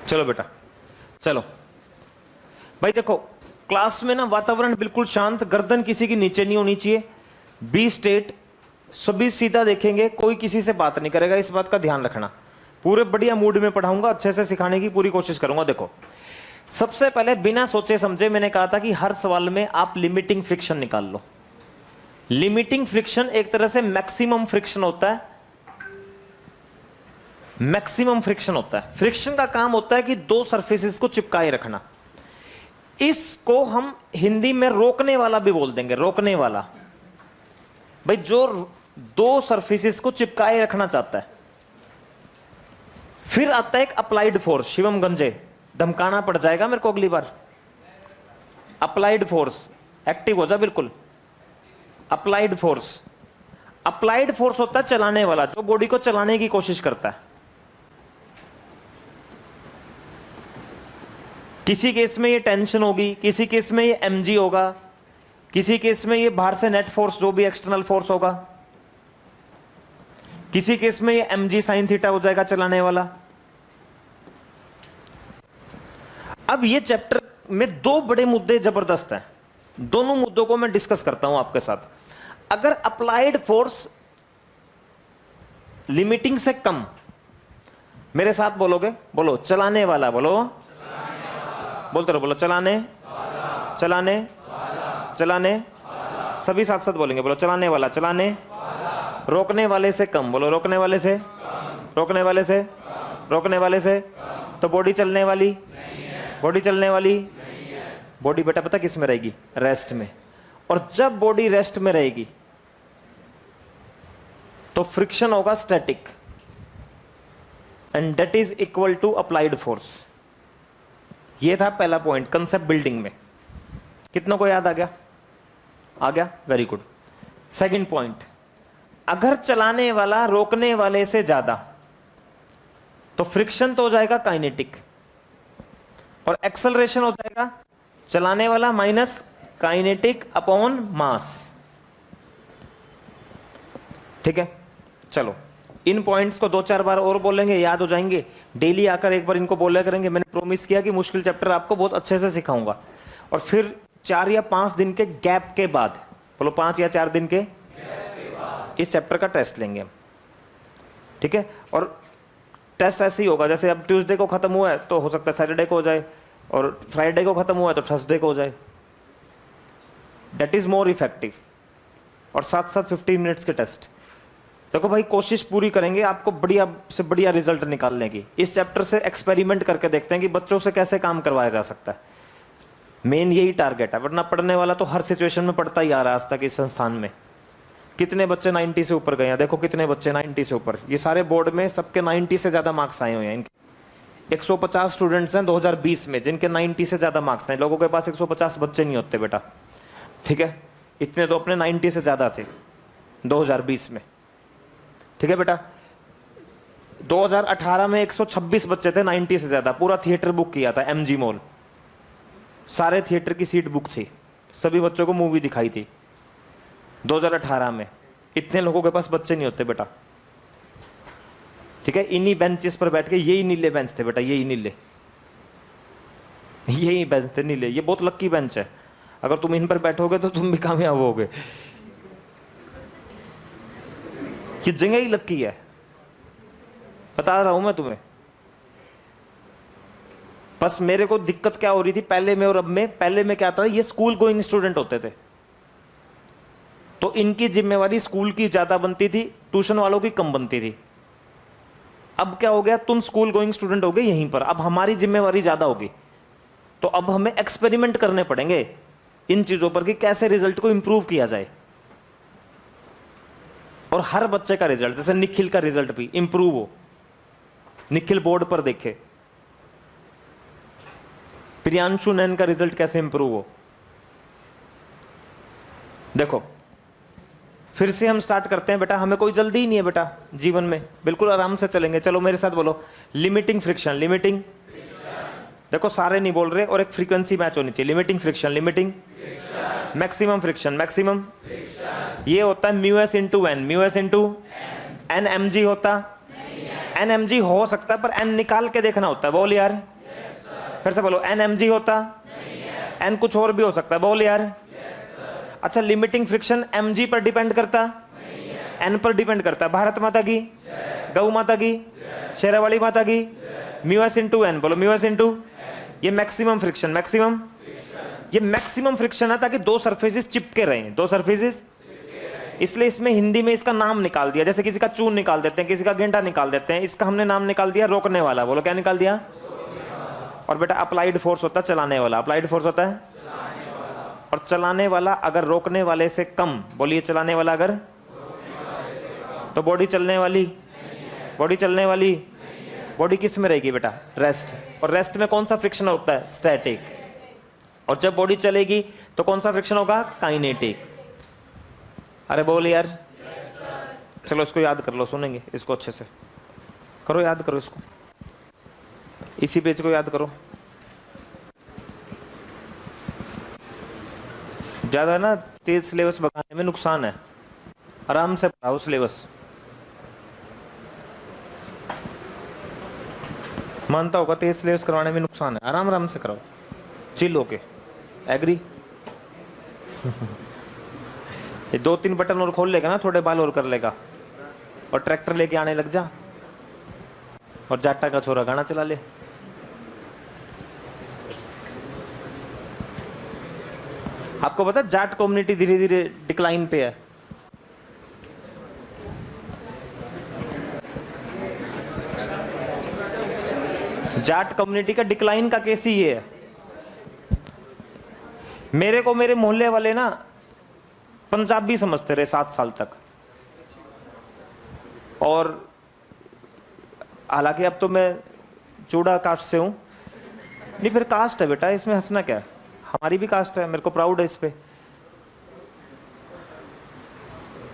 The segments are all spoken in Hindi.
चलो बेटा, चलो भाई देखो, क्लास में ना वातावरण बिल्कुल शांत, गर्दन किसी की नीचे नहीं होनी चाहिए, बी स्टेट, सभी सीधा देखेंगे, कोई किसी से बात नहीं करेगा, इस बात का ध्यान रखना। पूरे बढ़िया मूड में पढ़ाऊंगा, अच्छे से सिखाने की पूरी कोशिश करूंगा। देखो, सबसे पहले बिना सोचे समझे मैंने कहा था कि हर सवाल में आप लिमिटिंग फ्रिक्शन निकाल लो। लिमिटिंग फ्रिक्शन एक तरह से मैक्सिमम फ्रिक्शन होता है। मैक्सिमम फ्रिक्शन होता है, फ्रिक्शन का काम होता है कि दो सरफेसेस को चिपकाए रखना। इसको हम हिंदी में रोकने वाला भी बोल देंगे, रोकने वाला। भाई जो दो सरफेसेस को चिपकाए रखना चाहता है। फिर आता है एक अप्लाइड फोर्स। शिवम गंजे, धमकाना पड़ जाएगा मेरे को अगली बार। अप्लाइड फोर्स, एक्टिव हो जा बिल्कुल। अप्लाइड फोर्स, अप्लाइड फोर्स होता है चलाने वाला, जो बॉडी को चलाने की कोशिश करता है। किसी केस में ये टेंशन होगी, किसी केस में ये mg होगा, किसी केस में ये बाहर से नेट फोर्स जो भी एक्सटर्नल फोर्स होगा, किसी केस में ये mg sin थीटा हो जाएगा चलाने वाला। अब ये चैप्टर में दो बड़े मुद्दे जबरदस्त हैं, दोनों मुद्दों को मैं डिस्कस करता हूं आपके साथ। अगर अप्लाइड फोर्स लिमिटिंग से कम, मेरे साथ बोलोगे, बोलो चलाने वाला, बोलो बोलते रहो, बोलो चलाने चलाने चलाने, सभी साथ साथ बोलेंगे, बोलो चलाने वाला, चलाने, रोकने वाले से कम, बोलो रोकने वाले से, रोकने वाले से, रोकने वाले से। तो बॉडी चलने वाली, बॉडी चलने वाली, बॉडी बेटा पता किस में रहेगी? रेस्ट में। और जब बॉडी रेस्ट में रहेगी तो फ्रिक्शन होगा static, and that is equal to applied force. ये था पहला पॉइंट कंसेप्ट बिल्डिंग में। कितनों को याद आ गया? आ गया, वेरी गुड। सेकंड पॉइंट, अगर चलाने वाला रोकने वाले से ज्यादा तो फ्रिक्शन तो हो जाएगा काइनेटिक, और एक्सेलरेशन हो जाएगा चलाने वाला माइनस काइनेटिक अपॉन मास। ठीक है, चलो इन पॉइंट्स को दो चार बार और बोलेंगे, याद हो जाएंगे। डेली आकर एक बार इनको बोला करेंगे। मैंने प्रॉमिस किया कि मुश्किल चैप्टर आपको बहुत अच्छे से सिखाऊंगा। और फिर 4 या 5 दिन के गैप के बाद, बोलो 5 या 4 दिन के इस चैप्टर का टेस्ट लेंगे हम। ठीक है, और टेस्ट ऐसे ही होगा जैसे अब ट्यूसडे को खत्म हुआ है तो हो सकता है सैटरडे को हो जाए, और फ्राइडे को खत्म हुआ है तो थर्सडे को हो जाए। That is more effective. और साथ साथ 15 मिनट्स के टेस्ट। देखो भाई, कोशिश पूरी करेंगे आपको बढ़िया से बढ़िया रिजल्ट निकालने की। इस चैप्टर से एक्सपेरिमेंट करके देखते हैं कि बच्चों से कैसे काम करवाया जा सकता है। मेन यही टारगेट है, वरना पढ़ने वाला तो हर सिचुएशन में पढ़ता ही आ रहा है आज तक इस संस्थान में। कितने बच्चे 90 से ऊपर गए हैं? देखो कितने बच्चे 90 से ऊपर। ये सारे बोर्ड में सबके 90 से ज्यादा मार्क्स आए हुए हैं। इनके 150 स्टूडेंट्स हैं 2020 में जिनके 90 से ज्यादा मार्क्स हैं। लोगों के पास 150 बच्चे नहीं होते बेटा। ठीक है, इतने तो अपने 90 से ज्यादा थे 2020 में। ठीक है बेटा, 2018 में 126 बच्चे थे 90 से ज्यादा। पूरा थिएटर बुक किया था MG मॉल, सारे थिएटर की सीट बुक थी, सभी बच्चों को मूवी दिखाई थी 2018 में। इतने लोगों के पास बच्चे नहीं होते बेटा। ठीक है, इन्हीं बेंचेस पर बैठ के, यही नीले बेंच थे बेटा, यही नीले, यही बेंच थे नीले। ये बहुत लक्की बेंच है, अगर तुम इन पर बैठोगे तो तुम भी कामयाब होगे। ये जगह ही लक्की है, बता रहा हूं मैं तुम्हें। बस मेरे को दिक्कत क्या हो रही थी पहले में और अब में। पहले में क्या था, ये स्कूल गोइंग स्टूडेंट होते थे तो इनकी जिम्मेवारी स्कूल की ज्यादा बनती थी, ट्यूशन वालों की कम बनती थी। अब क्या हो गया, तुम स्कूल गोइंग स्टूडेंट हो गए यहीं पर, अब हमारी जिम्मेवारी ज्यादा होगी। तो अब हमें एक्सपेरिमेंट करने पड़ेंगे इन चीजों पर कि कैसे रिजल्ट को इंप्रूव किया जाए। और हर बच्चे का रिजल्ट, जैसे निखिल का रिजल्ट भी इंप्रूव हो, निखिल बोर्ड पर देखे। प्रियांशु नैन का रिजल्ट कैसे इंप्रूव हो। देखो फिर से हम स्टार्ट करते हैं बेटा। हमें कोई जल्दी ही नहीं है बेटा जीवन में, बिल्कुल आराम से चलेंगे। चलो मेरे साथ बोलो, लिमिटिंग फ्रिक्शन, लिमिटिंग। देखो सारे नहीं बोल रहे, और एक फ्रीक्वेंसी मैच होनी चाहिए। Limiting friction, limiting maximum friction, maximum. ये होता है mu s into n, mu s into n. mg होता, एन mg हो सकता है पर एन निकाल के देखना होता है। बोल यार, फिर से बोलो, एन mg होता? एन कुछ और भी हो सकता है, बोल यार। अच्छा, लिमिटिंग फ्रिक्शन mg पर डिपेंड करता? एन पर डिपेंड करता है। भारत माता की, गौ माता की, शेरावाली माता की, म्यू एस इंटू एन, बोलो म्यू एस इंटू। ये मैक्सिमम फ्रिक्शन, मैक्सिमम, ये मैक्सिमम फ्रिक्शन है ताकि दो सरफेसेस चिपके रहें, दो सरफेसेस। इसलिए इसमें हिंदी में इसका नाम निकाल दिया, जैसे किसी का चून निकाल देते हैं, किसी का गेंडा निकाल देते हैं, इसका हमने नाम निकाल दिया रोकने वाला। बोलो क्या निकाल दिया? और बेटा अप्लाइड फोर्स होता है चलाने वाला, अप्लाइड फोर्स होता है और चलाने वाला अगर रोकने वाले से कम, बोलिए चलाने वाला अगर, तो बॉडी चलने वाली, बॉडी चलने वाली, बॉडी किस में रहेगी बेटा? रेस्ट। और रेस्ट में कौन सा फ्रिक्शन होता है? स्टैटिक। और जब बॉडी चलेगी तो कौन सा फ्रिक्शन होगा? काइनेटिक। अरे बोल यार। चलो इसको याद कर लो, सुनेंगे इसको अच्छे से करो, याद करो इसको, इसी पेज को याद करो। ज्यादा ना तेज सिलेबस बढ़ाने में नुकसान है, आराम से पढ़ाओ सिलेबस। मानता होगा तेज सिलेबस करवाने में नुकसान है, आराम आराम से कराओ, चिल होके। एग्री? ये 2-3 बटन और खोल लेगा ना, थोड़े बाल और कर लेगा, और ट्रैक्टर लेके आने लग जा, और जाटा का छोरा गाना चला ले। आपको पता है जाट कम्युनिटी धीरे धीरे डिक्लाइन पे है। जाट कम्युनिटी का डिक्लाइन का केस ही ये है। मेरे को मेरे मोहल्ले वाले ना पंजाबी समझते रहे 7 साल तक, और हालांकि अब तो मैं चूड़ा कास्ट से हूं। नहीं फिर कास्ट है बेटा, इसमें हंसना क्या है, हमारी भी कास्ट है, मेरे को प्राउड है इस पे।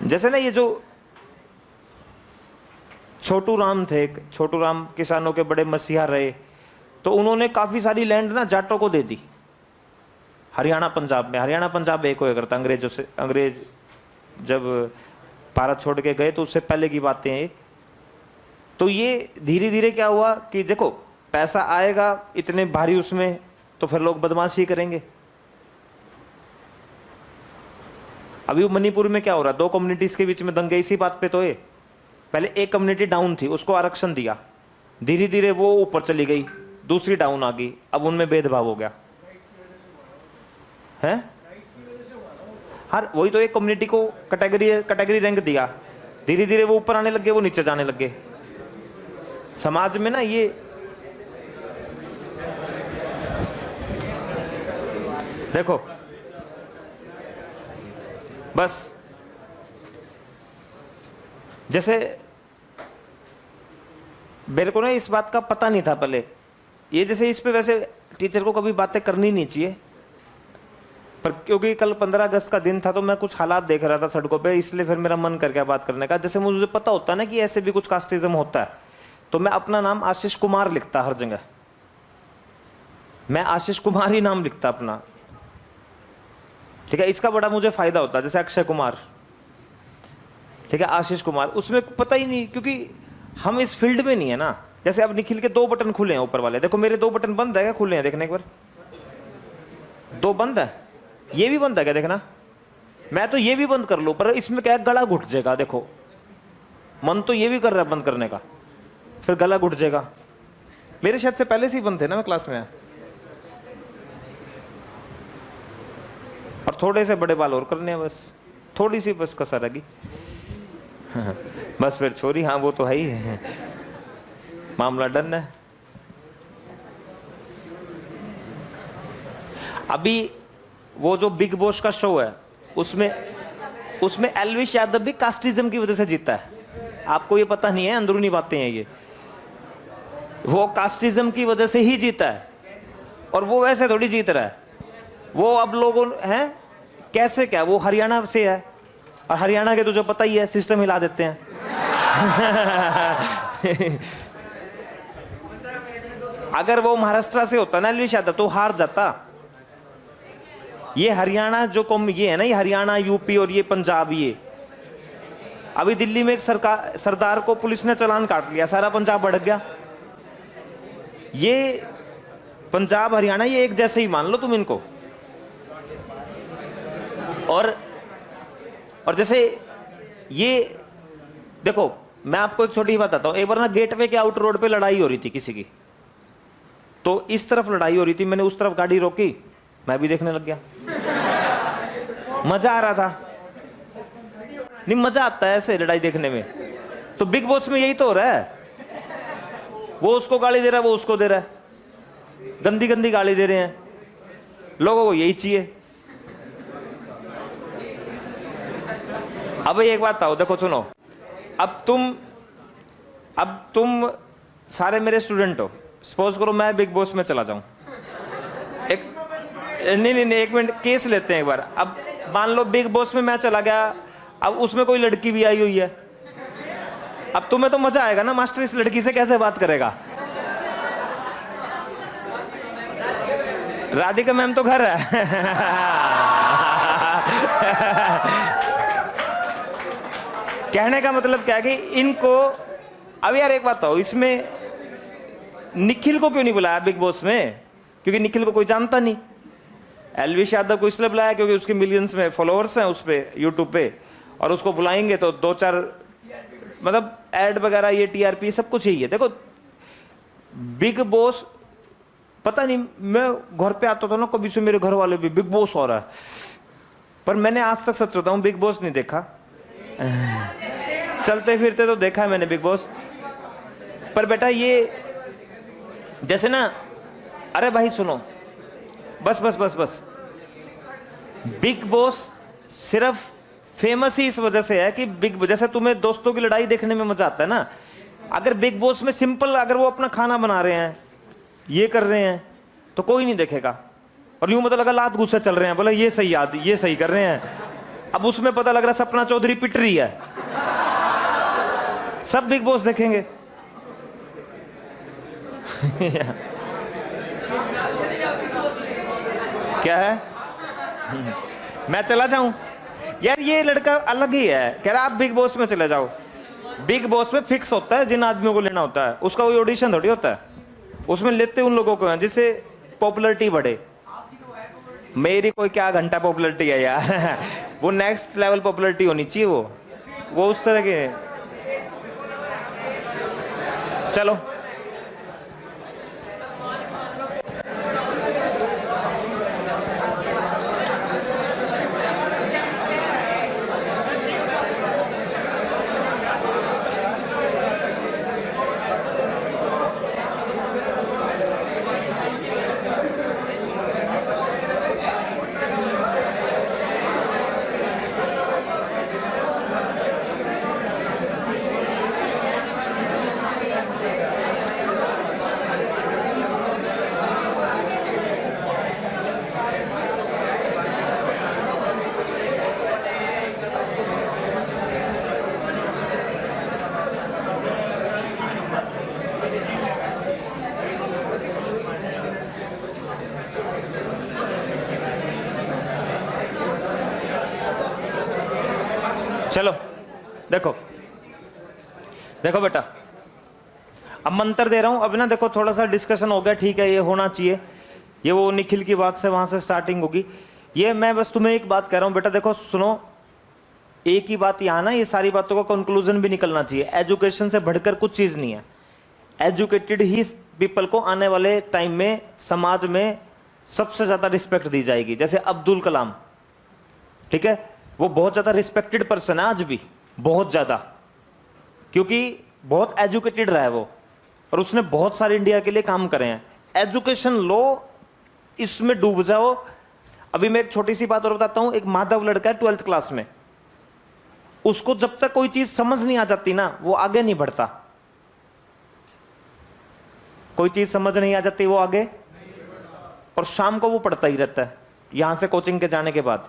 जैसे ना ये जो छोटू राम थे, छोटू राम किसानों के बड़े मसीहा रहे, तो उन्होंने काफी सारी लैंड ना जाटों को दे दी, हरियाणा पंजाब में। हरियाणा पंजाब एक हुआ करता अंग्रेजों से, अंग्रेज जब भारत छोड़ के गए तो उससे पहले की बातें हैं। तो ये धीरे धीरे क्या हुआ कि देखो पैसा आएगा इतने भारी उसमें, तो फिर लोग बदमाशी करेंगे। अभी वो मणिपुर में क्या हो रहा, 2 कम्युनिटीज के बीच में दंगे इसी बात पे तो है। पहले एक कम्युनिटी डाउन थी, उसको आरक्षण दिया, धीरे धीरे वो ऊपर चली गई, दूसरी डाउन आ गई, अब उनमें भेदभाव हो गया है। हर वही तो एक कम्युनिटी को कैटेगरी रैंक दिया, धीरे धीरे वो ऊपर आने लगे, वो नीचे जाने लगे। समाज में ना ये देखो, बस जैसे मेरे को ना इस बात का पता नहीं था पहले, ये जैसे इस पे वैसे टीचर को कभी बातें करनी नहीं चाहिए, पर क्योंकि कल 15 अगस्त का दिन था तो मैं कुछ हालात देख रहा था सड़कों पे, इसलिए फिर मेरा मन कर गया बात करने का। जैसे मुझे पता होता है ना कि ऐसे भी कुछ कास्टिज्म होता है, तो मैं अपना नाम आशीष कुमार लिखता हर जगह, मैं आशीष कुमार ही नाम लिखता अपना, ठीक है। इसका बड़ा मुझे फायदा होता है, जैसे अक्षय कुमार, ठीक है, आशीष कुमार, उसमें पता ही नहीं, क्योंकि हम इस फील्ड में नहीं है ना। जैसे अब निखिल के 2 बटन खुले हैं ऊपर वाले, देखो मेरे 2 बटन बंद है क्या खुले हैं, देखने एक बार, 2 बंद है, ये भी बंद है क्या, देखना। मैं तो ये भी बंद कर लूं, पर इसमें क्या गला घुट जाएगा, देखो मन तो ये भी कर रहा है बंद करने का, फिर गला घुट जाएगा। मेरे शायद से पहले से ही बंद थे ना, मैं क्लास में, और थोड़े से बड़े बाल और करने हैं, बस थोड़ी सी बस कसर रहेगी बस फिर छोरी, हाँ वो तो है ही है, मामला डन है। अभी वो जो बिग बॉस का शो है, उसमें एल्विश यादव भी कास्टिज्म की वजह से जीता है। आपको ये पता नहीं है, अंदरूनी बातें हैं ये, वो कास्टिज्म की वजह से ही जीता है, और वो वैसे थोड़ी जीत रहा है, वो अब लोगों हैं कैसे, क्या वो हरियाणा से है, और हरियाणा के तुझे पता ही है सिस्टम हिला देते हैं अगर वो महाराष्ट्र से होता ना एल्विश यादव तो हार जाता। ये हरियाणा जो कौम ये है ना, ये हरियाणा, यूपी और ये पंजाब, ये अभी दिल्ली में एक सरदार को पुलिस ने चालान काट लिया, सारा पंजाब भड़क गया। ये पंजाब हरियाणा ये एक जैसे ही मान लो तुम इनको। और जैसे ये देखो, मैं आपको एक छोटी बात बताता हूं। एक बार ना गेटवे के आउट रोड पे लड़ाई हो रही थी किसी की, तो इस तरफ लड़ाई हो रही थी, मैंने उस तरफ गाड़ी रोकी, मैं भी देखने लग गया। मजा आ रहा था। नहीं, मजा आता है ऐसे लड़ाई देखने में। तो बिग बॉस में यही तो हो रहा है, वो उसको गाली दे रहा है, वो उसको दे रहा है, गंदी गंदी गाली दे रहे हैं, लोगों को यही चाहिए। अब एक बात आओ, देखो सुनो, अब तुम सारे मेरे स्टूडेंट हो, सपोज करो मैं बिग बॉस में चला जाऊं, नहीं, एक मिनट केस लेते हैं एक बार। अब मान लो बिग बॉस में मैं चला गया, अब उसमें कोई लड़की भी आई हुई है, अब तुम्हें तो मजा आएगा ना, मास्टर इस लड़की से कैसे बात करेगा। राधिका मैम तो घर है। कहने का मतलब क्या है कि इनको, अब यार एक बात बताओ, इसमें निखिल को क्यों नहीं बुलाया बिग बॉस में? क्योंकि निखिल को कोई जानता नहीं। एलविश यादव को इसलिए बुलाया क्योंकि उसके मिलियंस में फॉलोअर्स हैं उस पे, यूट्यूब पे, और उसको बुलाएंगे तो 2-4 मतलब एड वगैरह, ये टीआरपी सब कुछ ही है। देखो बिग बॉस, पता नहीं, मैं घर पे आता था ना कभी से, मेरे घर वाले भी बिग बॉस हो रहा है, पर मैंने आज तक सच बताऊं बिग बॉस नहीं देखा। चलते फिरते तो देखा है मैंने बिग बॉस, पर बेटा ये जैसे ना, अरे भाई सुनो, बस बिग बॉस सिर्फ फेमस ही इस वजह से है कि जैसे तुम्हें दोस्तों की लड़ाई देखने में मजा आता है ना, अगर बिग बॉस में सिंपल, अगर वो अपना खाना बना रहे हैं, ये कर रहे हैं, तो कोई नहीं देखेगा। और यूं मतलब लात गुस्से चल रहे हैं, बोला ये सही कर रहे हैं, अब उसमें पता लग रहा है सपना चौधरी पिट रही है, सब बिग बॉस देखेंगे। क्या है? मैं चला जाऊं? यार ये लड़का अलग ही है, कह रहा आप बिग बॉस में चले जाओ। बिग बॉस में फिक्स होता है जिन आदमियों को लेना होता है, उसका कोई ऑडिशन थोड़ी होता है, उसमें लेते उन लोगों को हैं जिससे पॉपुलैरिटी बढ़े। मेरी कोई क्या घंटा पॉपुलैरिटी है यार। वो नेक्स्ट लेवल पॉपुलैरिटी होनी चाहिए, वो उस तरह के। चलो चलो देखो बेटा, अब मंत्र दे रहा हूं। अब ना देखो, थोड़ा सा डिस्कशन हो गया, ठीक है, ये होना चाहिए, ये वो निखिल की बात से वहां से स्टार्टिंग होगी। ये मैं बस तुम्हें एक बात कह रहा हूं बेटा, देखो सुनो, एक ही बात यहां ना, ये सारी बातों का कंक्लूजन भी निकलना चाहिए। एजुकेशन से बढ़कर कुछ चीज नहीं है। एजुकेटेड ही पीपल को आने वाले टाइम में समाज में सबसे ज्यादा रिस्पेक्ट दी जाएगी। जैसे अब्दुल कलाम, ठीक है, वो बहुत ज्यादा रिस्पेक्टेड पर्सन है आज भी, बहुत ज्यादा, क्योंकि बहुत एजुकेटेड रहा है वो, और उसने बहुत सारे इंडिया के लिए काम करे हैं। एजुकेशन लो, इसमें डूब जाओ। अभी मैं एक छोटी सी बात और बताता हूं। एक माधव लड़का है 12th क्लास में, उसको जब तक कोई चीज समझ नहीं आ जाती ना, वो आगे नहीं बढ़ता। कोई चीज समझ नहीं आ जाती, वो आगे, और शाम को वो पढ़ता ही रहता है। यहां से कोचिंग के जाने के बाद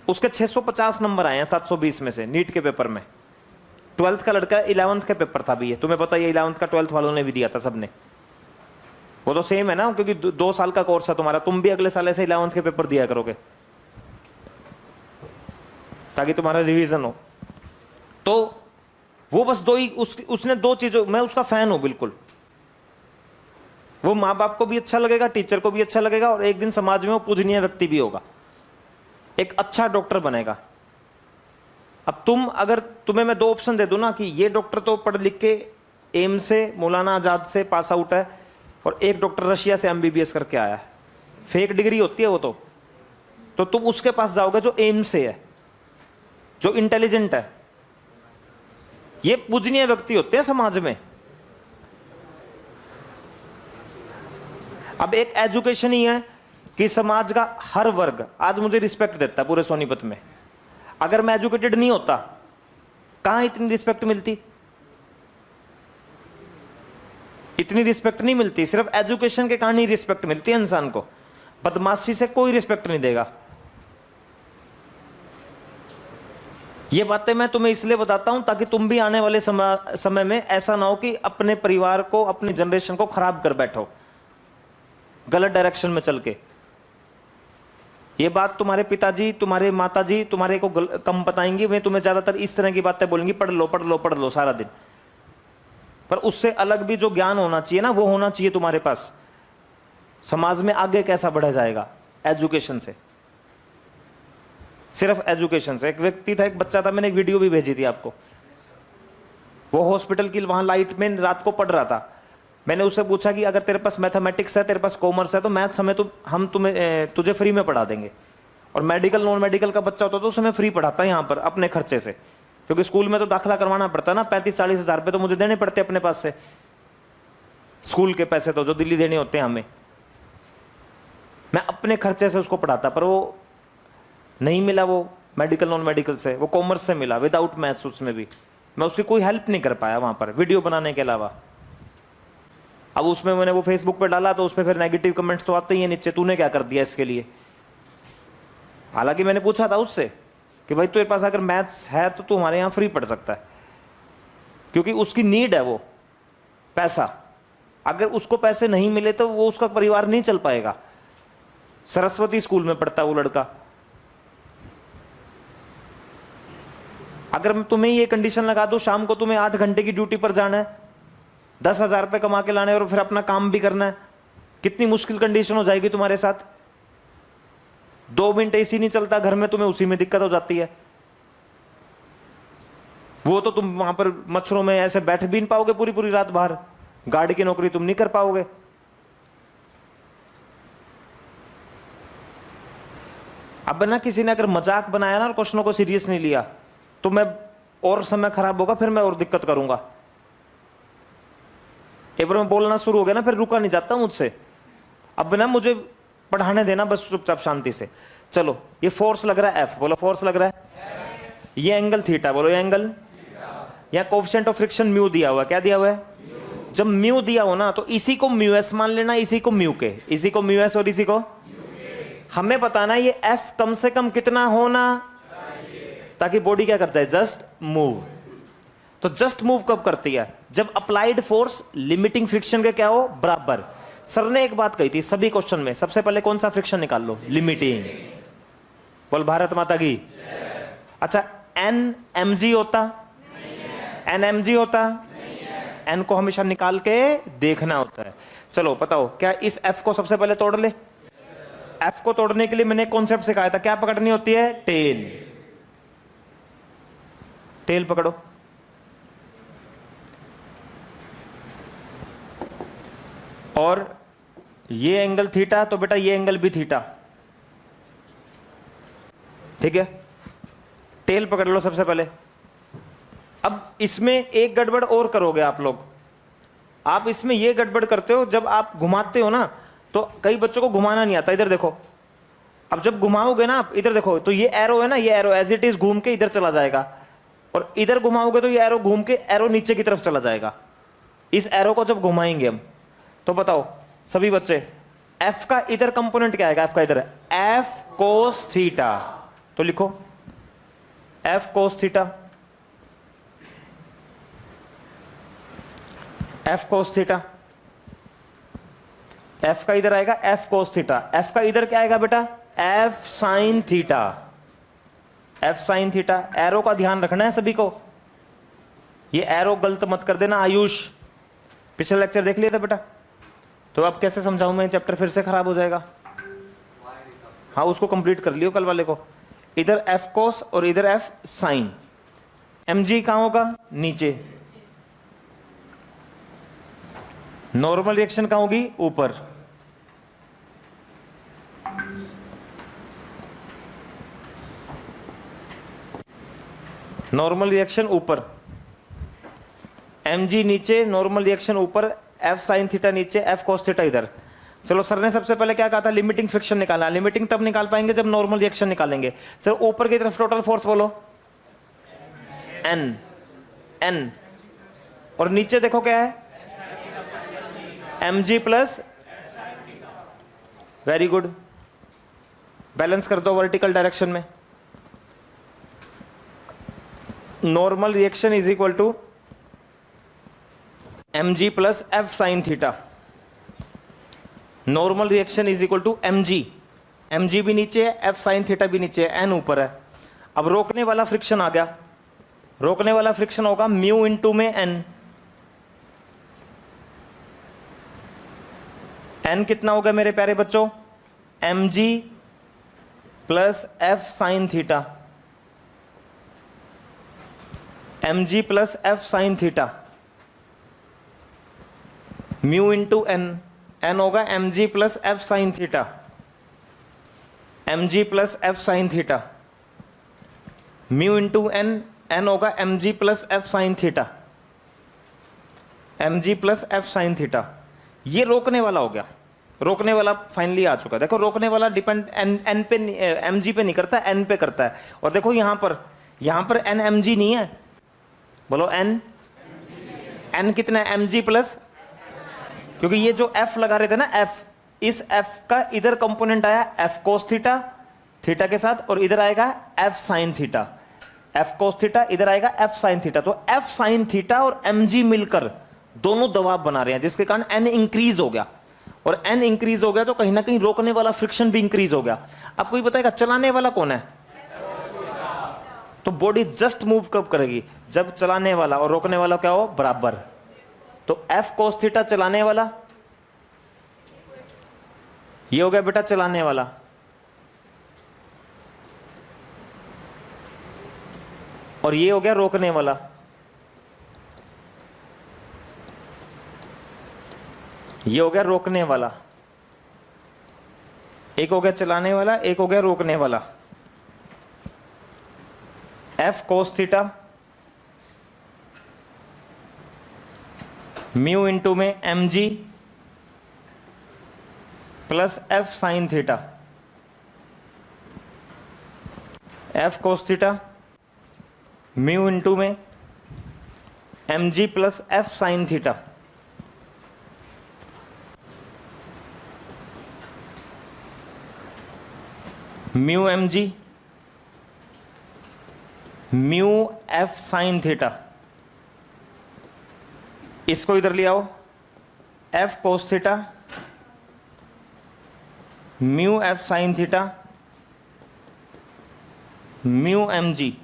उसके 650 नंबर आए हैं 720 में से नीट के पेपर में। 12th का लड़का, 11th का पेपर था भी, ये तुम्हें पता है, 11th का 12th वालों ने भी दिया था सबने। वो तो सेम है ना, क्योंकि 2 साल का कोर्स है तुम्हारा, तुम भी अगले साल ऐसे 11th के पेपर दिया करोगे ताकि तुम्हारा रिवीजन हो। तो वो बस उसने 2 चीजों, मैं उसका फैन हूं बिल्कुल। वो माँ बाप को भी अच्छा लगेगा, टीचर को भी अच्छा लगेगा, और एक दिन समाज में वो पूजनीय व्यक्ति भी होगा, एक अच्छा डॉक्टर बनेगा। अब अगर तुम्हें मैं 2 ऑप्शन दे दूं ना कि ये डॉक्टर तो पढ़ लिख के एम्स से, मौलाना आजाद से पास आउट है, और एक डॉक्टर रशिया से एमबीबीएस करके आया है, फेक डिग्री होती है वो तो तुम उसके पास जाओगे जो एम्स से है, जो इंटेलिजेंट है। ये पूजनीय व्यक्ति होते हैं समाज में। अब एक एजुकेशन ही है कि समाज का हर वर्ग आज मुझे रिस्पेक्ट देता है पूरे सोनीपत में। अगर मैं एजुकेटेड नहीं होता, कहां इतनी रिस्पेक्ट मिलती? इतनी रिस्पेक्ट नहीं मिलती। सिर्फ एजुकेशन के कारण ही रिस्पेक्ट मिलती है इंसान को। बदमाशी से कोई रिस्पेक्ट नहीं देगा। ये बातें मैं तुम्हें इसलिए बताता हूं ताकि तुम भी आने वाले समय में ऐसा ना हो कि अपने परिवार को, अपनी जनरेशन को खराब कर बैठो गलत डायरेक्शन में चल के। ये बात तुम्हारे पिताजी, तुम्हारे माताजी तुम्हारे को कम बताएंगी, वे तुम्हें ज्यादातर इस तरह की बातें बोलेंगी, पढ़ लो पढ़ लो पढ़ लो सारा दिन। पर उससे अलग भी जो ज्ञान होना चाहिए ना, वो होना चाहिए तुम्हारे पास। समाज में आगे कैसा बढ़ा जाएगा? एजुकेशन से, सिर्फ एजुकेशन से। एक व्यक्ति था, एक बच्चा था, मैंने एक वीडियो भी भेजी थी आपको। वो हॉस्पिटल की वहां लाइट में रात को पढ़ रहा था। मैंने उससे पूछा कि अगर तेरे पास मैथमेटिक्स है, तेरे पास कॉमर्स है, तो मैथ्स हमें हम तुझे फ्री में पढ़ा देंगे। और मेडिकल नॉन मेडिकल का बच्चा होता तो उसे मैं फ्री पढ़ाता यहाँ पर अपने खर्चे से, क्योंकि स्कूल में तो दाखिला करवाना पड़ता ना, 35-40 हज़ार रुपये तो मुझे देने पड़ते अपने पास से, स्कूल के पैसे तो जो दिल्ली देने होते हैं हमें। मैं अपने खर्चे से उसको पढ़ाता, पर वो नहीं मिला, वो मेडिकल नॉन मेडिकल से, वो कॉमर्स से मिला विदाउट मैथ्स। उसमें भी मैं उसकी कोई हेल्प नहीं कर पाया वहाँ पर वीडियो बनाने के अलावा। अब उसमें मैंने वो फेसबुक पे डाला तो उसमें फिर नेगेटिव कमेंट्स तो आते ही हैं नीचे, तूने क्या कर दिया इसके लिए। हालांकि मैंने पूछा था उससे कि भाई तेरे पास अगर मैथ्स है तो तू हमारे यहाँ फ्री पढ़ सकता है, क्योंकि उसकी नीड है वो पैसा। अगर उसको पैसे नहीं मिले तो वो उसका परिवार नहीं चल पाएगा। सरस्वती स्कूल में पढ़ता है वो लड़का। अगर तुम्हें ये कंडीशन लगा दो शाम को तुम्हें 8 घंटे की ड्यूटी पर जाना है, 10,000 रुपये कमा के लाने और फिर अपना काम भी करना है, कितनी मुश्किल कंडीशन हो जाएगी तुम्हारे साथ। 2 मिनट एसी नहीं चलता घर में, तुम्हें उसी में दिक्कत हो जाती है। वो तो तुम वहां पर मच्छरों में ऐसे बैठ भी नहीं पाओगे पूरी पूरी रात बाहर, गार्ड की नौकरी तुम नहीं कर पाओगे। अब ना किसी ने अगर मजाक बनाया ना और क्वेश्चनों को सीरियस नहीं लिया तो मैं और समय खराब होगा, फिर मैं और दिक्कत करूंगा। एक बार मैं बोलना शुरू हो गया ना फिर रुका नहीं जाता मुझसे। अब ना मुझे पढ़ाने देना बस चुपचाप शांति से। चलो ये फोर्स लग रहा है एफ, बोलो फोर्स लग रहा है। ये एंगल थीटा, बोलो ये एंगल। यहाँ कोएफिशिएंट ऑफ फ्रिक्शन म्यू दिया हुआ है, क्या दिया हुआ है? जब म्यू दिया हो ना तो इसी को म्यू एस मान लेना, इसी को म्यू के, इसी को म्यू एस और इसी को हमें बताना ये एफ कम से कम कितना होना ताकि बॉडी क्या कर जाए? Just move. तो जस्ट मूव कब करती है? जब अप्लाइड फोर्स लिमिटिंग फ्रिक्शन के क्या हो? बराबर। सर ने एक बात कही थी सभी क्वेश्चन में, सबसे पहले कौन सा फ्रिक्शन निकाल लो? लिमिटिंग। बोल भारत माता की। अच्छा एन एम जी होता? एन एम जी होता? एन को हमेशा निकाल के देखना होता है। चलो बताओ क्या इस एफ को सबसे पहले तोड़ ले? एफ को तोड़ने के लिए मैंने कॉन्सेप्ट सिखाया था, क्या पकड़नी होती है? टेल। टेल पकड़ो। और ये एंगल थीटा तो बेटा ये एंगल भी थीटा, ठीक है। टेल पकड़ लो सबसे पहले। अब इसमें एक गड़बड़ और करोगे आप लोग। आप इसमें ये गड़बड़ करते हो, जब आप घुमाते हो ना तो कई बच्चों को घुमाना नहीं आता। इधर देखो, अब जब घुमाओगे ना आप, इधर देखो तो ये एरो है ना, ये एरो एज इट इज घूम के इधर चला जाएगा, और इधर घुमाओगे तो ये एरो घूम के एरो नीचे की तरफ चला जाएगा। इस एरो को जब घुमाएंगे हम तो बताओ सभी बच्चे एफ का इधर कंपोनेंट क्या आएगा? एफ का इधर एफ कोस थीटा, तो लिखो F cos theta, f cos theta. F का इधर आएगा एफ कोस थीटा। एफ का इधर क्या आएगा बेटा? F sine theta, F sine theta. Arrow का ध्यान रखना है सभी को, ये एरो गलत मत कर देना। आयुष पिछले लेक्चर देख लिया था बेटा? तो अब कैसे समझाऊं मैं, चैप्टर फिर से खराब हो जाएगा। हाँ उसको कंप्लीट कर लियो कल वाले को। इधर एफ कोस और इधर एफ साइन। एम जी कहाँ होगा, नीचे। नॉर्मल रिएक्शन कहाँ होगी, ऊपर। नॉर्मल रिएक्शन ऊपर, एम जी नीचे, नॉर्मल रिएक्शन ऊपर, एफ साइन थीटा नीचे, एफ कॉस थीटा इधर। चलो सर ने सबसे पहले क्या कहा था, लिमिटिंग फ्रिक्शन निकालना। लिमिटिंग तब निकाल पाएंगे जब नॉर्मल रिएक्शन निकालेंगे। चलो ऊपर की तरफ टोटल फोर्स बोलो, एन, एन, और नीचे देखो क्या है, m g plus, very good, balance कर दो वर्टिकल डायरेक्शन में। Normal reaction is equal to m g plus f sine theta. Normal reaction is equal to m g भी नीचे है, एफ साइन थीटा भी नीचे है, एन ऊपर है। अब रोकने वाला फ्रिक्शन आ गया। रोकने वाला फ्रिक्शन होगा म्यू इनटू में एन। एन कितना होगा मेरे प्यारे बच्चों, m g plus f sine theta, m g plus f sine theta, mu into n. N होगा m g plus f sine theta, m g plus f sine theta, mu into n. N होगा m g plus f sine theta, m g plus f sine theta. ये रोकने वाला हो गया। रोकने वाला फाइनली आ चुका है। देखो रोकने वाला डिपेंड एन पे, एम जी पे नहीं करता, एन पे करता है। और देखो यहां पर एन एम जी नहीं है, बोलो एन, एन कितना है, एम जी प्लस, क्योंकि ये जो एफ लगा रहे थे ना, एफ, इस एफ का इधर कंपोनेंट आया एफ कोस थीटा, थीटा के साथ, और इधर आएगा F sine theta, f cos theta, इधर आएगा एफ साइन थीटा। तो एफ साइन थीटा और एम जी मिलकर दोनों दबाव बना रहे हैं, जिसके कारण एन इंक्रीज हो गया। और एन इंक्रीज हो गया तो कहीं ना कहीं रोकने वाला फ्रिक्शन भी इंक्रीज हो गया। आपको ये बताएगा चलाने वाला कौन है, तो बॉडी जस्ट मूव कब करेगी, जब चलाने वाला और रोकने वाला क्या हो, बराबर। तो एफ कोस थीटा चलाने वाला, ये हो गया बेटा चलाने वाला, और ये हो गया रोकने वाला। ये हो गया रोकने वाला। एक हो गया चलाने वाला, एक हो गया रोकने वाला। F cos theta mu into में m g plus f sine theta, f cos theta mu into में m g plus f sine theta, mu M g mu f sine theta. इसको इधर ले आओ, f cos theta mu f sine theta mu M g.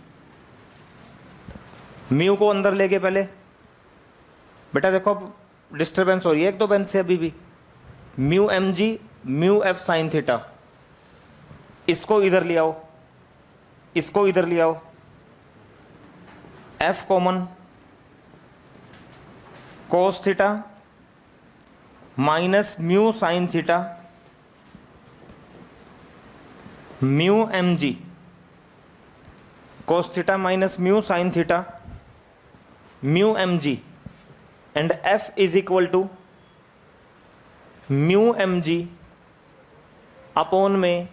Mu को अंदर लेके पहले बेटा देखो डिस्टरबेंस हो रही है एक दो बेंच से अभी भी। Mu M g mu f sine theta, इसको इधर ले आओ, इसको इधर ले आओ, f common, cos theta minus mu sine theta mu M g, cos theta minus mu sine theta mu M g, and f is equal to mu M g upon में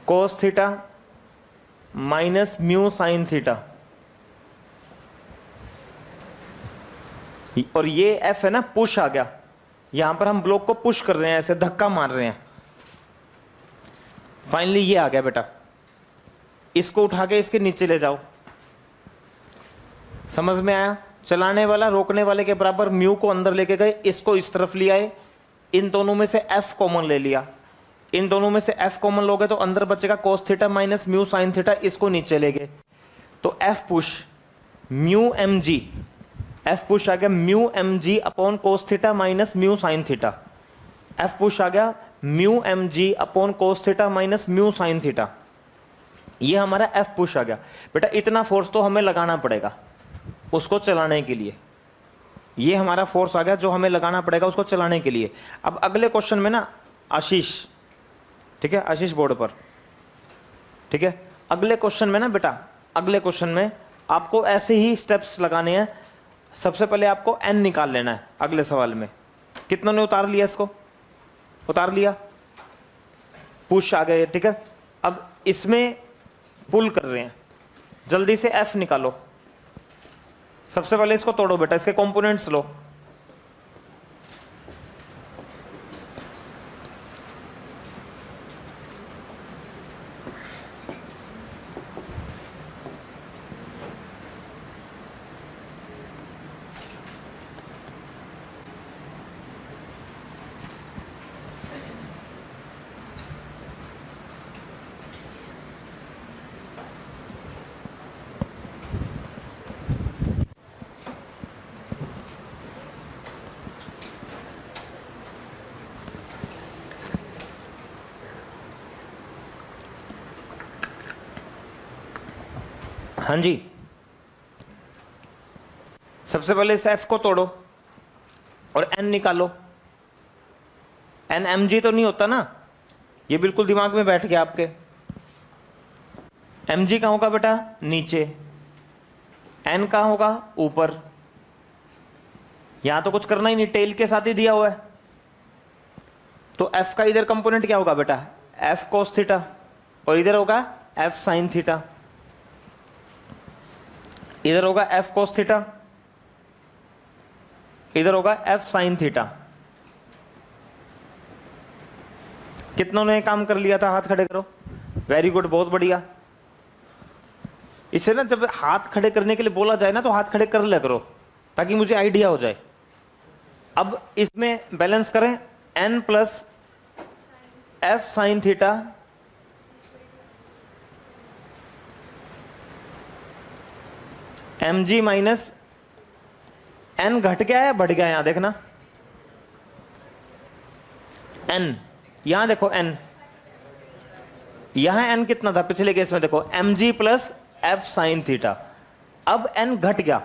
cos theta minus mu sine theta. और ये एफ है ना, पुश आ गया, यहां पर हम ब्लॉक को पुश कर रहे हैं, ऐसे धक्का मार रहे हैं। फाइनली ये आ गया बेटा, इसको उठा के इसके नीचे ले जाओ। समझ में आया? चलाने वाला रोकने वाले के बराबर, म्यू को अंदर लेके गए, इसको इस तरफ ले आए, इन दोनों में से एफ कॉमन ले लिया, इन दोनों में से एफ कॉमन लोगे तो अंदर बचेगा cos theta minus mu sine theta, इसको नीचे ले गए तो f push mu M g f push आ गया mu M g upon cos theta minus mu sine theta. F push आ गया mu M g upon cos theta minus mu sine theta. ये हमारा एफ पुश आ गया। बेटा इतना फोर्स तो हमें लगाना पड़ेगा उसको चलाने के लिए। ये हमारा फोर्स आ गया जो हमें लगाना पड़ेगा उसको चलाने के लिए। अब अगले क्वेश्चन में ना आशीष, ठीक है, आशीष बोर्ड पर, ठीक है, अगले क्वेश्चन में ना बेटा, अगले क्वेश्चन में आपको ऐसे ही स्टेप्स लगाने हैं। सबसे पहले आपको एन निकाल लेना है। अगले सवाल में कितनों ने उतार लिया, इसको उतार लिया, पुश आ गए, ठीक है। अब इसमें पुल कर रहे हैं, जल्दी से एफ निकालो। सबसे पहले इसको तोड़ो बेटा, इसके कंपोनेंट्स लो। हाँ जी, सबसे पहले इस एफ को तोड़ो और एन निकालो। एन एम जी तो नहीं होता ना, ये बिल्कुल दिमाग में बैठ गया आपके। एम जी कहाँ होगा बेटा, नीचे। एन कहाँ होगा, ऊपर। यहां तो कुछ करना ही नहीं, टेल के साथ ही दिया हुआ है। तो एफ का इधर कंपोनेंट क्या होगा बेटा, एफ कोस थीटा, और इधर होगा एफ साइन थीटा। इधर होगा एफ कोस थीटा, इधर होगा एफ साइन थीटा। कितनों ने काम कर लिया था, हाथ खड़े करो। वेरी गुड, बहुत बढ़िया। इसे ना जब हाथ खड़े करने के लिए बोला जाए ना तो हाथ खड़े कर लिया करो ताकि मुझे आइडिया हो जाए। अब इसमें बैलेंस करें, n plus f sine theta m g minus n घट गया है बढ़ गया, यहां देखना। एन यहां देखो, एन यहां एन कितना था पिछले केस में, देखो m g plus f sine theta. अब एन घट गया,